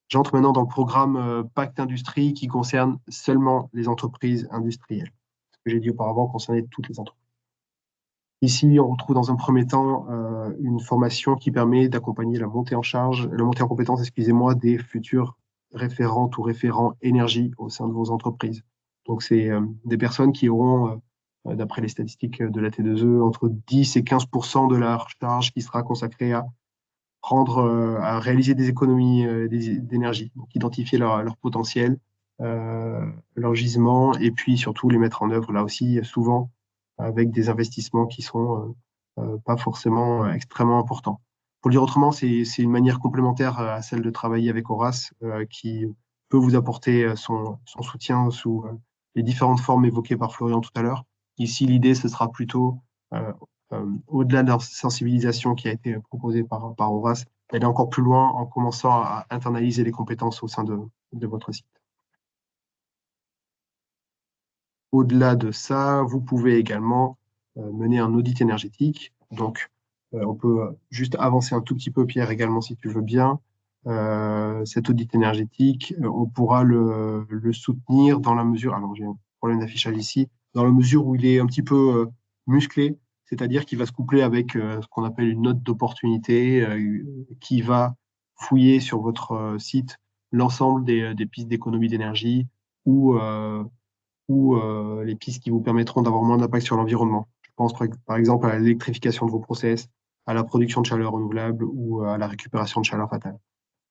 J'entre maintenant dans le programme Pacte Industrie qui concerne seulement les entreprises industrielles. Ce que j'ai dit auparavant concernait toutes les entreprises. Ici, on retrouve dans un premier temps une formation qui permet d'accompagner la montée en compétence, excusez-moi, des futurs référentes ou référents énergie au sein de vos entreprises. Donc, c'est des personnes qui auront, d'après les statistiques de la T2E, entre 10 et 15% de leur charge qui sera consacrée à réaliser des économies d'énergie, donc identifier leur potentiel, leur gisement, et puis surtout les mettre en œuvre là aussi, souvent avec des investissements qui sont pas forcément extrêmement importants. Pour le dire autrement, c'est une manière complémentaire à celle de travailler avec Horace qui peut vous apporter son soutien sous les différentes formes évoquées par Florian tout à l'heure. Ici, l'idée, ce sera plutôt au-delà de la sensibilisation qui a été proposée par Horace, d'aller encore plus loin en commençant à internaliser les compétences au sein de votre site. au-delà de ça, vous pouvez également mener un audit énergétique. Donc, on peut juste avancer un tout petit peu, Pierre, également, si tu veux bien. Cet audit énergétique, on pourra le soutenir dans la mesure, alors j'ai un problème d'affichage ici, dans la mesure où il est un petit peu musclé, c'est-à-dire qu'il va se coupler avec ce qu'on appelle une note d'opportunité qui va fouiller sur votre site l'ensemble des pistes d'économie d'énergie ou, les pistes qui vous permettront d'avoir moins d'impact sur l'environnement. Je pense par exemple à l'électrification de vos process, à la production de chaleur renouvelable ou à la récupération de chaleur fatale.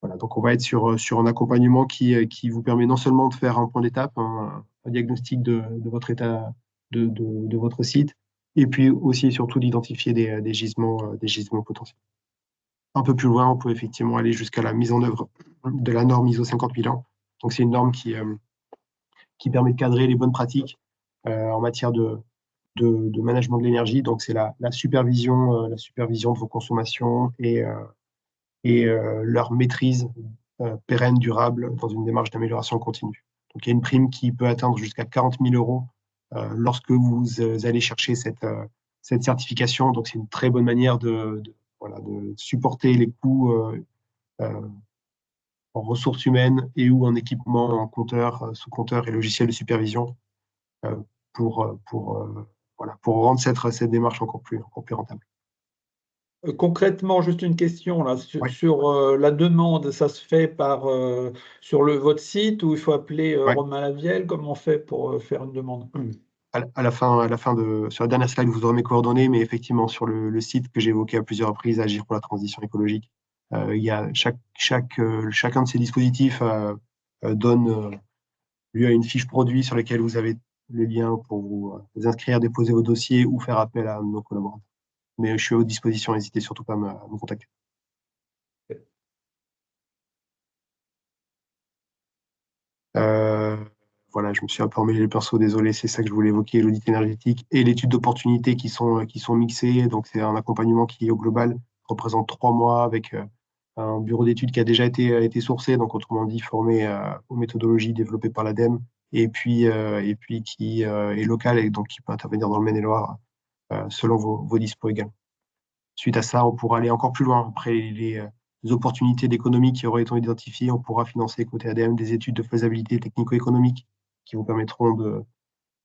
Voilà, donc on va être sur un accompagnement qui vous permet non seulement de faire un point d'étape, un diagnostic de votre état de votre site, et puis aussi et surtout d'identifier des gisements potentiels. Un peu plus loin, on peut effectivement aller jusqu'à la mise en œuvre de la norme ISO 50001. Donc c'est une norme qui permet de cadrer les bonnes pratiques en matière de management de l'énergie. Donc c'est la supervision de vos consommations et leur maîtrise pérenne, durable, dans une démarche d'amélioration continue. Donc, il y a une prime qui peut atteindre jusqu'à 40 000 euros lorsque vous allez chercher cette certification. Donc, c'est une très bonne manière voilà, de supporter les coûts en ressources humaines et ou en équipement, en compteur, sous-compteur et logiciel de supervision euh, voilà, pour rendre cette démarche encore plus rentable. Concrètement, juste une question là, Ouais, sur la demande, ça se fait sur votre site ou il faut appeler ouais. Romain Lavielle? Comment on fait pour faire une demande? À la fin sur la dernière slide, vous aurez mes coordonnées, mais effectivement, sur le site que j'ai évoqué à plusieurs reprises, Agir pour la transition écologique, il y a chacun de ces dispositifs donne lieu à une fiche produit sur laquelle vous avez le lien pour vous inscrire, déposer vos dossiers ou faire appel à nos collaborateurs. Mais je suis à votre disposition, n'hésitez surtout pas à me contacter. Euh, voilà, je me suis un peu emmêlé les pinceaux, désolé, c'est ça que je voulais évoquer, l'audit énergétique et l'étude d'opportunité qui sont mixées. Donc, c'est un accompagnement qui, au global, représente 3 mois avec un bureau d'études qui a déjà été sourcé, donc autrement dit, formé aux méthodologies développées par l'ADEME et puis qui est local et donc qui peut intervenir dans le Maine-et-Loire selon vos dispos également. Suite à ça, on pourra aller encore plus loin. Après les opportunités d'économie qui auraient été identifiées, on pourra financer côté ADM des études de faisabilité technico-économique qui vous permettront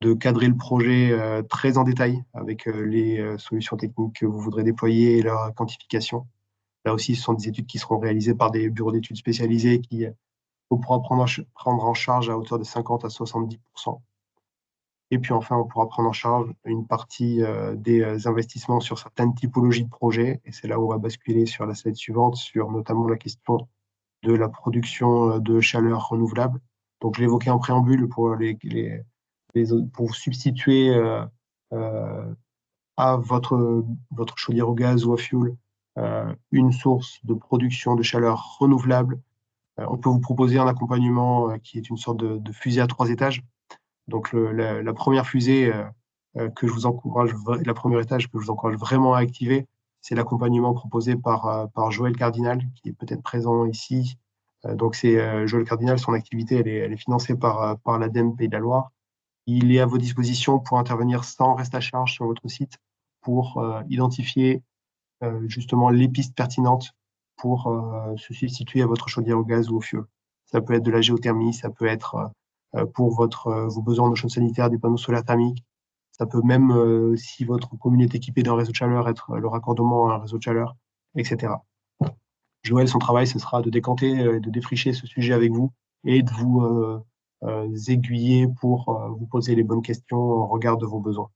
de cadrer le projet très en détail avec les solutions techniques que vous voudrez déployer et leur quantification. Là aussi, ce sont des études qui seront réalisées par des bureaux d'études spécialisés qui on pourra prendre en charge à hauteur de 50 à 70%. Et puis enfin, on pourra prendre en charge une partie des investissements sur certaines typologies de projets. Et c'est là où on va basculer sur la slide suivante, sur notamment la question de la production de chaleur renouvelable. Donc, je l'évoquais en préambule pour vous substituer à votre chaudière au gaz ou au fioul une source de production de chaleur renouvelable. On peut vous proposer un accompagnement qui est une sorte de fusée à 3 étages. Donc, la première fusée que je vous encourage, la première étage que je vous encourage vraiment à activer, c'est l'accompagnement proposé par Joël Cardinal, qui est peut-être présent ici. Donc, c'est Joël Cardinal, son activité, elle est financée par l'ADEME Pays de la Loire. Il est à vos dispositions pour intervenir sans reste à charge sur votre site pour identifier justement les pistes pertinentes pour se substituer à votre chaudière au gaz ou au fioul. Ça peut être de la géothermie, ça peut être pour vos besoins en eau chaude sanitaire, des panneaux solaires thermiques. Ça peut même, si votre commune est équipée d'un réseau de chaleur, être le raccordement à un réseau de chaleur, etc. Joël, son travail, ce sera de décanter et de défricher ce sujet avec vous et de vous aiguiller pour vous poser les bonnes questions en regard de vos besoins.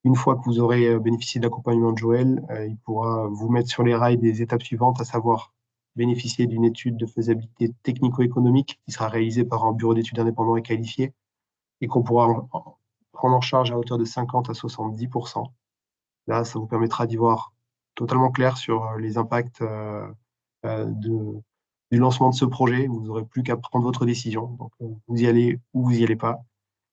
Une fois que vous aurez bénéficié de l'accompagnement de Joël, il pourra vous mettre sur les rails des étapes suivantes, à savoir bénéficier d'une étude de faisabilité technico-économique qui sera réalisée par un bureau d'études indépendant et qualifié et qu'on pourra prendre en charge à hauteur de 50 à 70%. Là, ça vous permettra d'y voir totalement clair sur les impacts du lancement de ce projet. Vous n'aurez plus qu'à prendre votre décision. Donc, vous y allez ou vous y allez pas.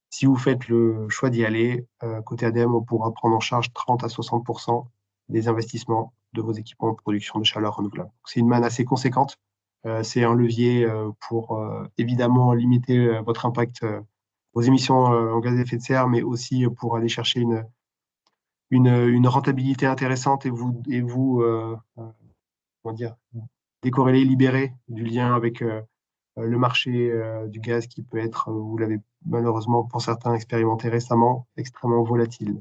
Si vous faites le choix d'y aller, côté ADEME, on pourra prendre en charge 30 à 60% des investissements de vos équipements de production de chaleur renouvelable. C'est une manne assez conséquente. C'est un levier pour évidemment limiter votre impact vos émissions en gaz à effet de serre, mais aussi pour aller chercher une rentabilité intéressante et vous comment dire, décorréler, libérer du lien avec le marché du gaz qui peut être, vous l'avez malheureusement pour certains expérimenté récemment, extrêmement volatile.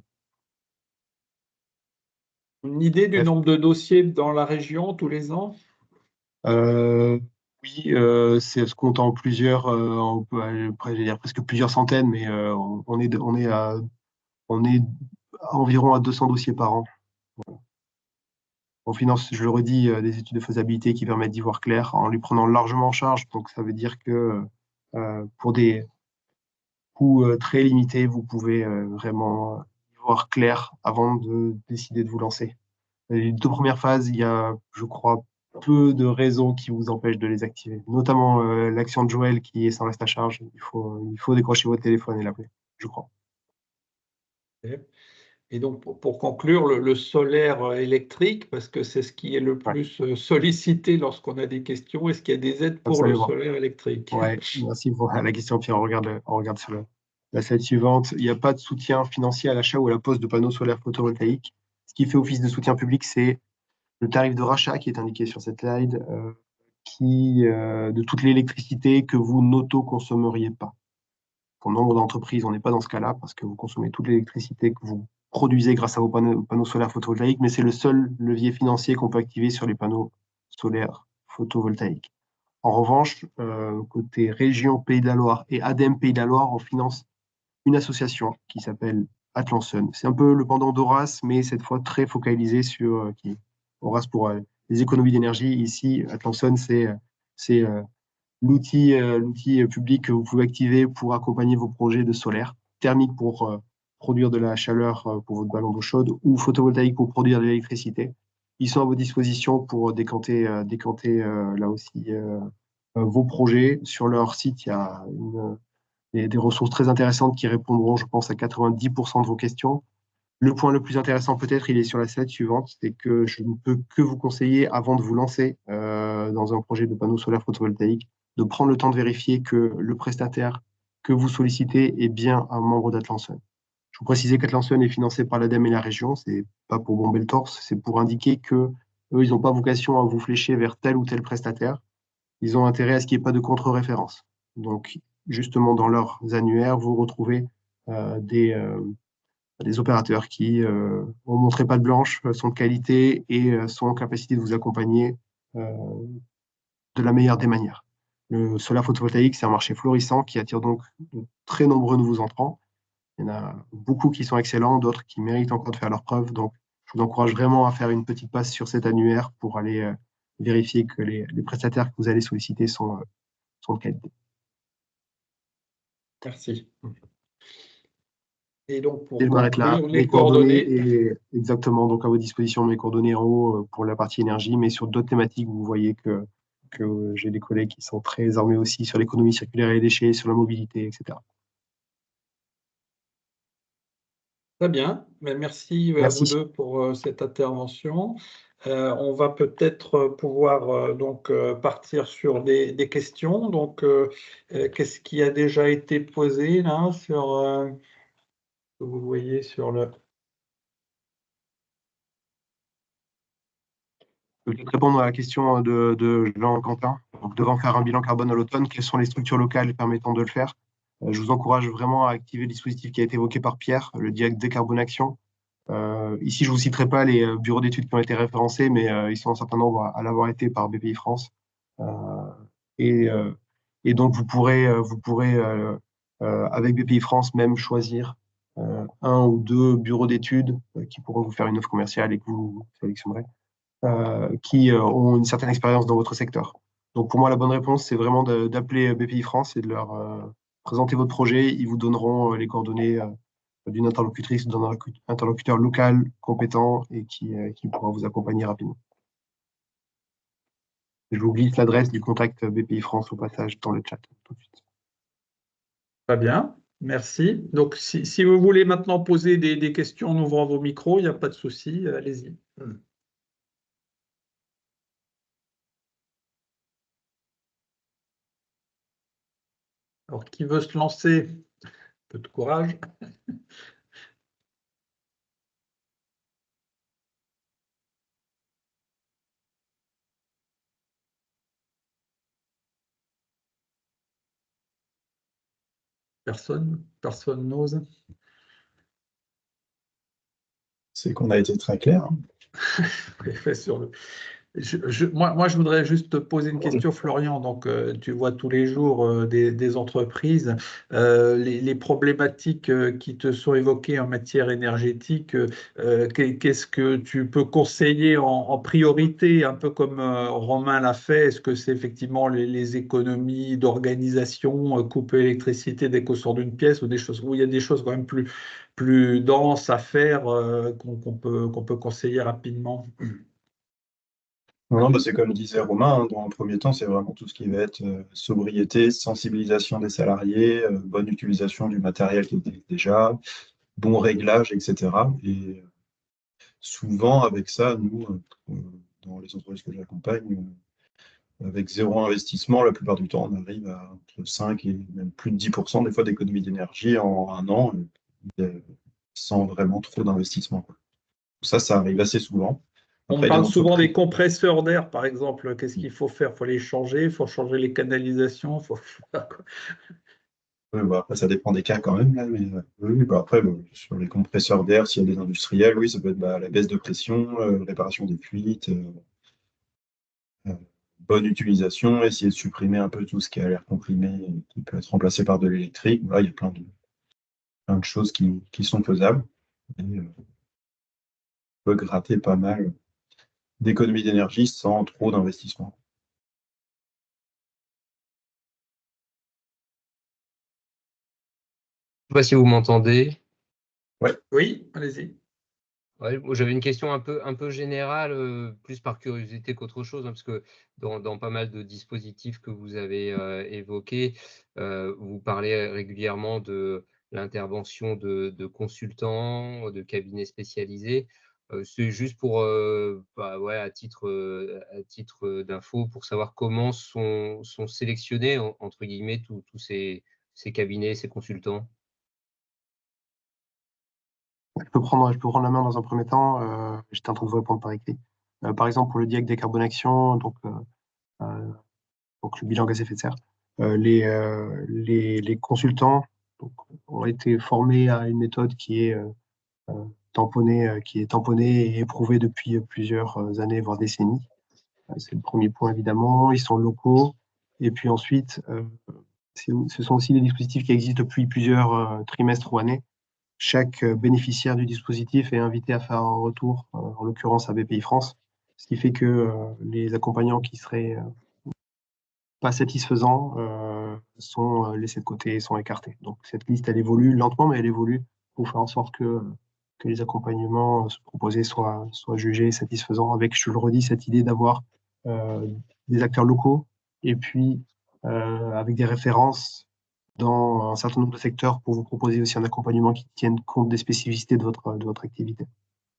Une idée du Bref, nombre de dossiers dans la région tous les ans? euh, oui, c'est se compte en plusieurs, on peut, après, j'allais dire presque plusieurs centaines, mais on est environ à 200 dossiers par an. On finance, je le redis, des études de faisabilité qui permettent d'y voir clair en lui prenant largement en charge. Donc, ça veut dire que pour des coûts très limités, vous pouvez vraiment y voir clair avant de décider de vous lancer. Les deux premières phases, il y a, je crois, peu de raisons qui vous empêchent de les activer. Notamment l'action de Joël qui est sans reste à charge. Il faut décrocher votre téléphone et l'appeler, je crois. Et donc, pour conclure, le solaire électrique, parce que c'est ce qui est le Ouais, plus sollicité lorsqu'on a des questions, est-ce qu'il y a des aides pour le absolument. solaire électrique? Ouais, merci pour la question. Puis on regarde sur la slide suivante. Il n'y a pas de soutien financier à l'achat ou à la pose de panneaux solaires photovoltaïques. Ce qui fait office de soutien public, c'est le tarif de rachat qui est indiqué sur cette slide, de toute l'électricité que vous n'autoconsommeriez pas. Pour nombre d'entreprises, on n'est pas dans ce cas-là parce que vous consommez toute l'électricité que vous produisez grâce à vos panneaux solaires photovoltaïques, mais c'est le seul levier financier qu'on peut activer sur les panneaux solaires photovoltaïques. En revanche, côté région Pays de la Loire et ADEME Pays de la Loire, on finance une association qui s'appelle Atlansun. C'est un peu le pendant d'Horace, mais cette fois très focalisé sur Horace pour les économies d'énergie. Ici, Atlansun, c'est l'outil public que vous pouvez activer pour accompagner vos projets de solaire, thermique pour produire de la chaleur pour votre ballon d'eau chaude ou photovoltaïque pour produire de l'électricité. Ils sont à votre disposition pour décanter là aussi vos projets. Sur leur site, il y a des ressources très intéressantes qui répondront, je pense, à 90% de vos questions. Le point le plus intéressant peut-être, il est sur la slide suivante, c'est que je ne peux que vous conseiller, avant de vous lancer dans un projet de panneaux solaires photovoltaïques, de prendre le temps de vérifier que le prestataire que vous sollicitez est bien un membre d'Atlansun. Je vous précisais qu'Atlansun est financé par l'ADEME et la région, c'est pas pour bomber le torse, c'est pour indiquer que eux, ils n'ont pas vocation à vous flécher vers tel ou tel prestataire. Ils ont intérêt à ce qu'il n'y ait pas de contre-référence. Donc, justement, dans leurs annuaires, vous retrouvez des opérateurs qui ont montré patte blanche, sont de qualité et sont en capacité de vous accompagner euh, de la meilleure des manières. Le solaire photovoltaïque, c'est un marché florissant qui attire donc de très nombreux nouveaux entrants. Il y en a beaucoup qui sont excellents, d'autres qui méritent encore de faire leurs preuves. Donc, je vous encourage vraiment à faire une petite passe sur cet annuaire pour aller vérifier que les prestataires que vous allez solliciter sont de qualité. Merci. Et donc, Et pour je m'arrête là. conclure, Mes les coordonnées, coordonnées. et exactement, donc à vos dispositions, mes coordonnées en haut pour la partie énergie, mais sur d'autres thématiques, vous voyez que j'ai des collègues qui sont très armés aussi sur l'économie circulaire et les déchets, sur la mobilité, etc. Très bien, mais merci à vous Merci. deux pour cette intervention. On va peut-être pouvoir donc partir sur des questions. Donc, qu'est-ce qui a déjà été posé là sur que vous voyez sur le. Je vais peut-être répondre à la question de Jean Quentin. Donc, devant faire un bilan carbone à l'automne, quelles sont les structures locales permettant de le faire? Je vous encourage vraiment à activer le dispositif qui a été évoqué par Pierre, le DIAC Décarbonation. Ici, je ne vous citerai pas les bureaux d'études qui ont été référencés, mais ils sont un certain nombre à l'avoir été par BPI France. Euh, et, euh, et donc, avec BPI France, même choisir un ou deux bureaux d'études qui pourront vous faire une offre commerciale et que vous sélectionnerez, qui ont une certaine expérience dans votre secteur. Donc, pour moi, la bonne réponse, c'est vraiment d'appeler BPI France et de leur présenter votre projet. Ils vous donneront les coordonnées d'une interlocutrice ou d'un interlocuteur local compétent et qui pourra vous accompagner rapidement. Je vous glisse l'adresse du contact BPI France au passage dans le chat tout de suite. Très bien, merci. Donc, si vous voulez maintenant poser des questions en ouvrant vos micros, il n'y a pas de souci, allez-y. Alors, qui veut se lancer? peu de courage. Personne n'ose. C'est qu'on a été très clair. Sur le... Moi, je voudrais juste te poser une question, Florian. Donc, tu vois tous les jours des entreprises. Les problématiques qui te sont évoquées en matière énergétique, qu'est-ce que tu peux conseiller en priorité, un peu comme Romain l'a fait? Est-ce que c'est effectivement les économies d'organisation, couper l'électricité dès qu'on sort d'une pièce, ou des choses où il y a des choses quand même plus denses à faire qu'on peut conseiller rapidement? Non, bah, c'est comme disait Romain, hein, dans un premier temps, c'est vraiment tout ce qui va être sobriété, sensibilisation des salariés, bonne utilisation du matériel qui existe déjà, bon réglage, etc. Et souvent, avec ça, nous, dans les entreprises que j'accompagne, avec zéro investissement, la plupart du temps, on arrive à entre 5 et même plus de 10% des fois d'économie d'énergie en un an, sans vraiment trop d'investissement, quoi. Ça arrive assez souvent. On me Après, les parle souvent des entreprises. compresseurs d'air, par exemple. Qu'est-ce qu'il faut faire? Il faut les changer, il faut changer les canalisations. Ouais, bah, après, ça dépend des cas quand même, là, mais oui, bah, après, sur les compresseurs d'air, s'il y a des industriels, oui, ça peut être la baisse de pression, réparation des fuites, euh, bonne utilisation, essayer de supprimer un peu tout ce qui a l'air comprimé et qui peut être remplacé par de l'électrique. Là, il y a plein de choses qui sont faisables. Et, on peut gratter pas mal d'économies d'énergie sans trop d'investissement. Je sais pas si vous m'entendez. Oui, allez-y. Ouais, j'avais une question un peu générale, plus par curiosité qu'autre chose, hein, parce que dans pas mal de dispositifs que vous avez évoqués, vous parlez régulièrement de l'intervention de consultants, de cabinets spécialisés. C'est juste pour, ouais, à titre d'info, pour savoir comment sont sélectionnés, entre guillemets, tous ces cabinets, ces consultants. Je peux prendre la main dans un premier temps. J'étais en train de vous répondre par écrit. Par exemple, pour le DIEC décarbonation, euh, donc le bilan gaz à effet de serre, les consultants donc, ont été formés à une méthode qui est tamponnée et éprouvée depuis plusieurs années, voire décennies. C'est le premier point, évidemment. Ils sont locaux. Et puis ensuite, ce sont aussi des dispositifs qui existent depuis plusieurs trimestres ou années. Chaque bénéficiaire du dispositif est invité à faire un retour, en l'occurrence à BPI France, ce qui fait que les accompagnants qui seraient pas satisfaisants sont laissés de côté et sont écartés. Donc cette liste, elle évolue lentement, mais elle évolue pour faire en sorte que les accompagnements proposés soient jugés satisfaisants, avec, je le redis, cette idée d'avoir des acteurs locaux et puis avec des références dans un certain nombre de secteurs pour vous proposer aussi un accompagnement qui tienne compte des spécificités de votre activité.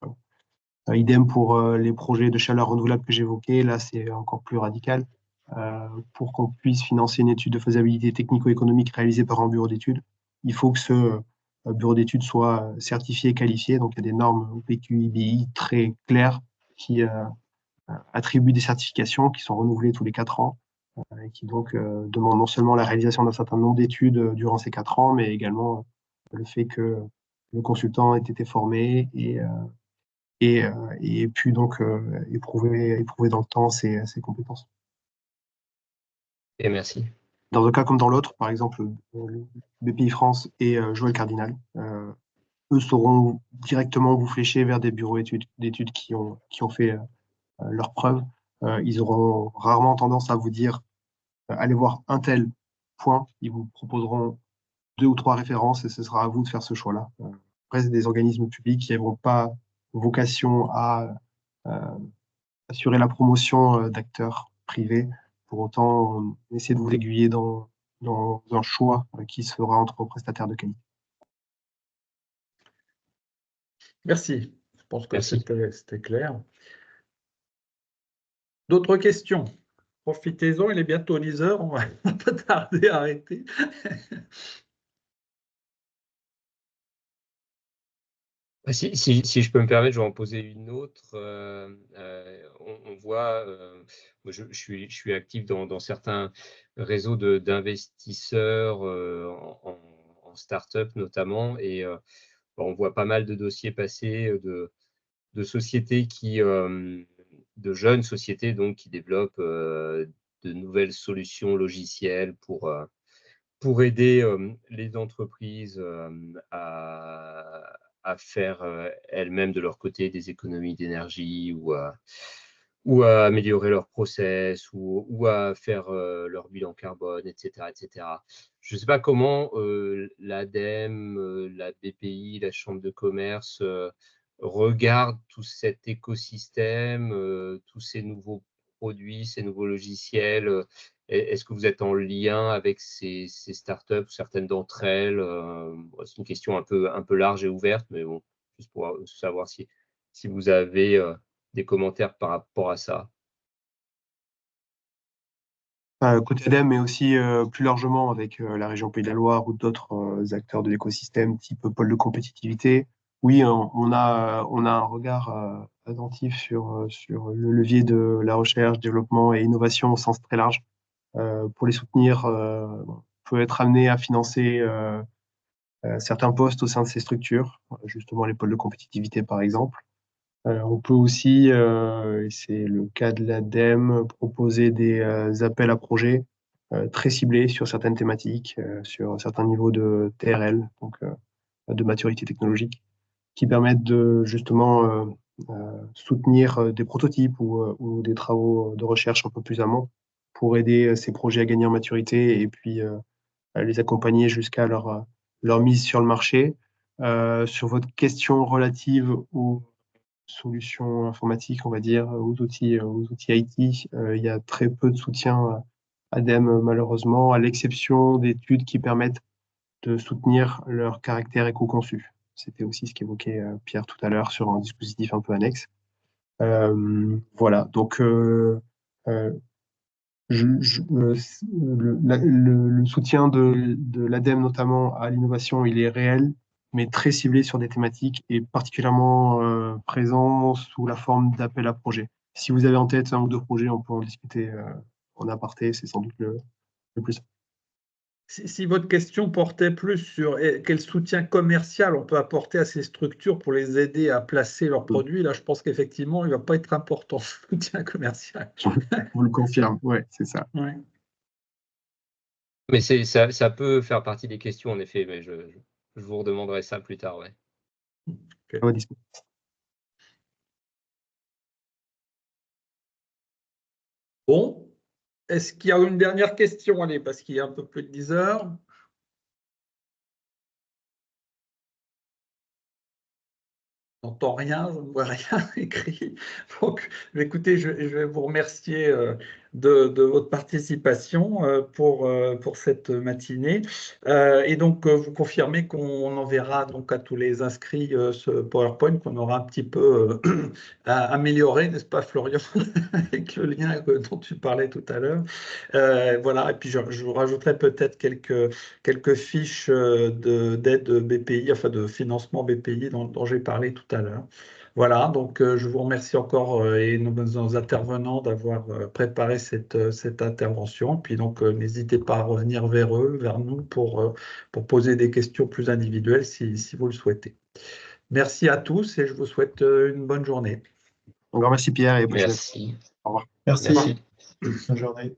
Voilà. Idem pour les projets de chaleur renouvelable que j'évoquais, là c'est encore plus radical. Pour qu'on puisse financer une étude de faisabilité technico-économique réalisée par un bureau d'études, il faut que ce bureau d'études soit certifié et qualifié. Donc il y a des normes OPQ, IBI très claires qui attribuent des certifications qui sont renouvelées tous les 4 ans et qui donc demandent non seulement la réalisation d'un certain nombre d'études durant ces 4 ans, mais également le fait que le consultant ait été formé et pu donc éprouver dans le temps ses compétences. Et merci. Dans un cas comme dans l'autre, par exemple, BPI France et Joël Cardinal, eux sauront directement vous flécher vers des bureaux d'études qui ont fait leurs preuves. Ils auront rarement tendance à vous dire allez voir un tel point. Ils vous proposeront 2 ou 3 références et ce sera à vous de faire ce choix-là. Après, c'est des organismes publics qui n'auront pas vocation à assurer la promotion d'acteurs privés. Pour autant, on essaie de vous aiguiller dans un choix qui se fera entre prestataires de qualité. Merci. Je pense que Merci. c'était clair. D'autres questions? Profitez-en, il est bientôt 10 heures, on va pas tarder à arrêter. Si je peux me permettre, je vais en poser une autre. On voit, moi, je suis actif dans certains réseaux d'investisseurs en start-up notamment, et on voit pas mal de dossiers passer de sociétés de jeunes sociétés donc, qui développent de nouvelles solutions logicielles pour aider les entreprises à faire elles-mêmes de leur côté des économies d'énergie, ou à améliorer leur process, ou à faire leur bilan carbone, etc. etc. Je ne sais pas comment l'ADEME, la BPI, la Chambre de commerce regardent tout cet écosystème, tous ces nouveaux produits, ces nouveaux logiciels. Est-ce que vous êtes en lien avec ces startups, certaines d'entre elles? C'est une question un peu large et ouverte, mais bon, juste pour savoir si vous avez des commentaires par rapport à ça. Côté ADEME, mais aussi plus largement avec la région Pays de la Loire ou d'autres acteurs de l'écosystème, type pôle de compétitivité. Oui, on a un regard attentif sur le levier de la recherche, développement et innovation au sens très large. Pour les soutenir, on peut être amené à financer certains postes au sein de ces structures, justement les pôles de compétitivité par exemple. On peut aussi, et c'est le cas de l'ADEME, proposer des appels à projets très ciblés sur certaines thématiques, sur certains niveaux de TRL, donc de maturité technologique, qui permettent de justement soutenir des prototypes ou des travaux de recherche un peu plus amont pour aider ces projets à gagner en maturité et puis à les accompagner jusqu'à leur mise sur le marché. Sur votre question relative aux solutions informatiques, on va dire, aux outils IT, il y a très peu de soutien ADEME, malheureusement, à l'exception d'études qui permettent de soutenir leur caractère éco-conçu. C'était aussi ce qu'évoquait Pierre tout à l'heure sur un dispositif un peu annexe. Voilà, donc le soutien de l'ADEME notamment à l'innovation, il est réel, mais très ciblé sur des thématiques et particulièrement présent sous la forme d'appel à projets. Si vous avez en tête un ou deux projets, on peut en discuter en aparté, c'est sans doute le plus. Si votre question portait plus sur quel soutien commercial on peut apporter à ces structures pour les aider à placer leurs produits, là, je pense qu'effectivement, il ne va pas être important, ce soutien commercial. Je vous le confirme, oui, c'est ça. Ouais. Mais ça peut faire partie des questions, en effet, mais je vous redemanderai ça plus tard. Ouais. Okay. Bon, est-ce qu'il y a une dernière question? Allez, parce qu'il y a un peu plus de 10 heures. Je n'entends rien, je ne vois rien écrit. Donc, écoutez, je vais vous remercier de votre participation pour cette matinée. Et donc, vous confirmez qu'on enverra donc à tous les inscrits ce PowerPoint qu'on aura un petit peu amélioré, n'est-ce pas, Florian, avec le lien dont tu parlais tout à l'heure. Voilà, et puis je vous rajouterai peut-être quelques fiches d'aide BPI, enfin de financement BPI dont j'ai parlé tout à l'heure. Voilà, donc je vous remercie encore et nos intervenants d'avoir préparé cette intervention. Puis donc n'hésitez pas à revenir vers nous pour poser des questions plus individuelles si vous le souhaitez. Merci à tous et je vous souhaite une bonne journée. Encore merci Pierre et bonne journée. Merci. Au revoir. Merci. Merci. Bonne journée.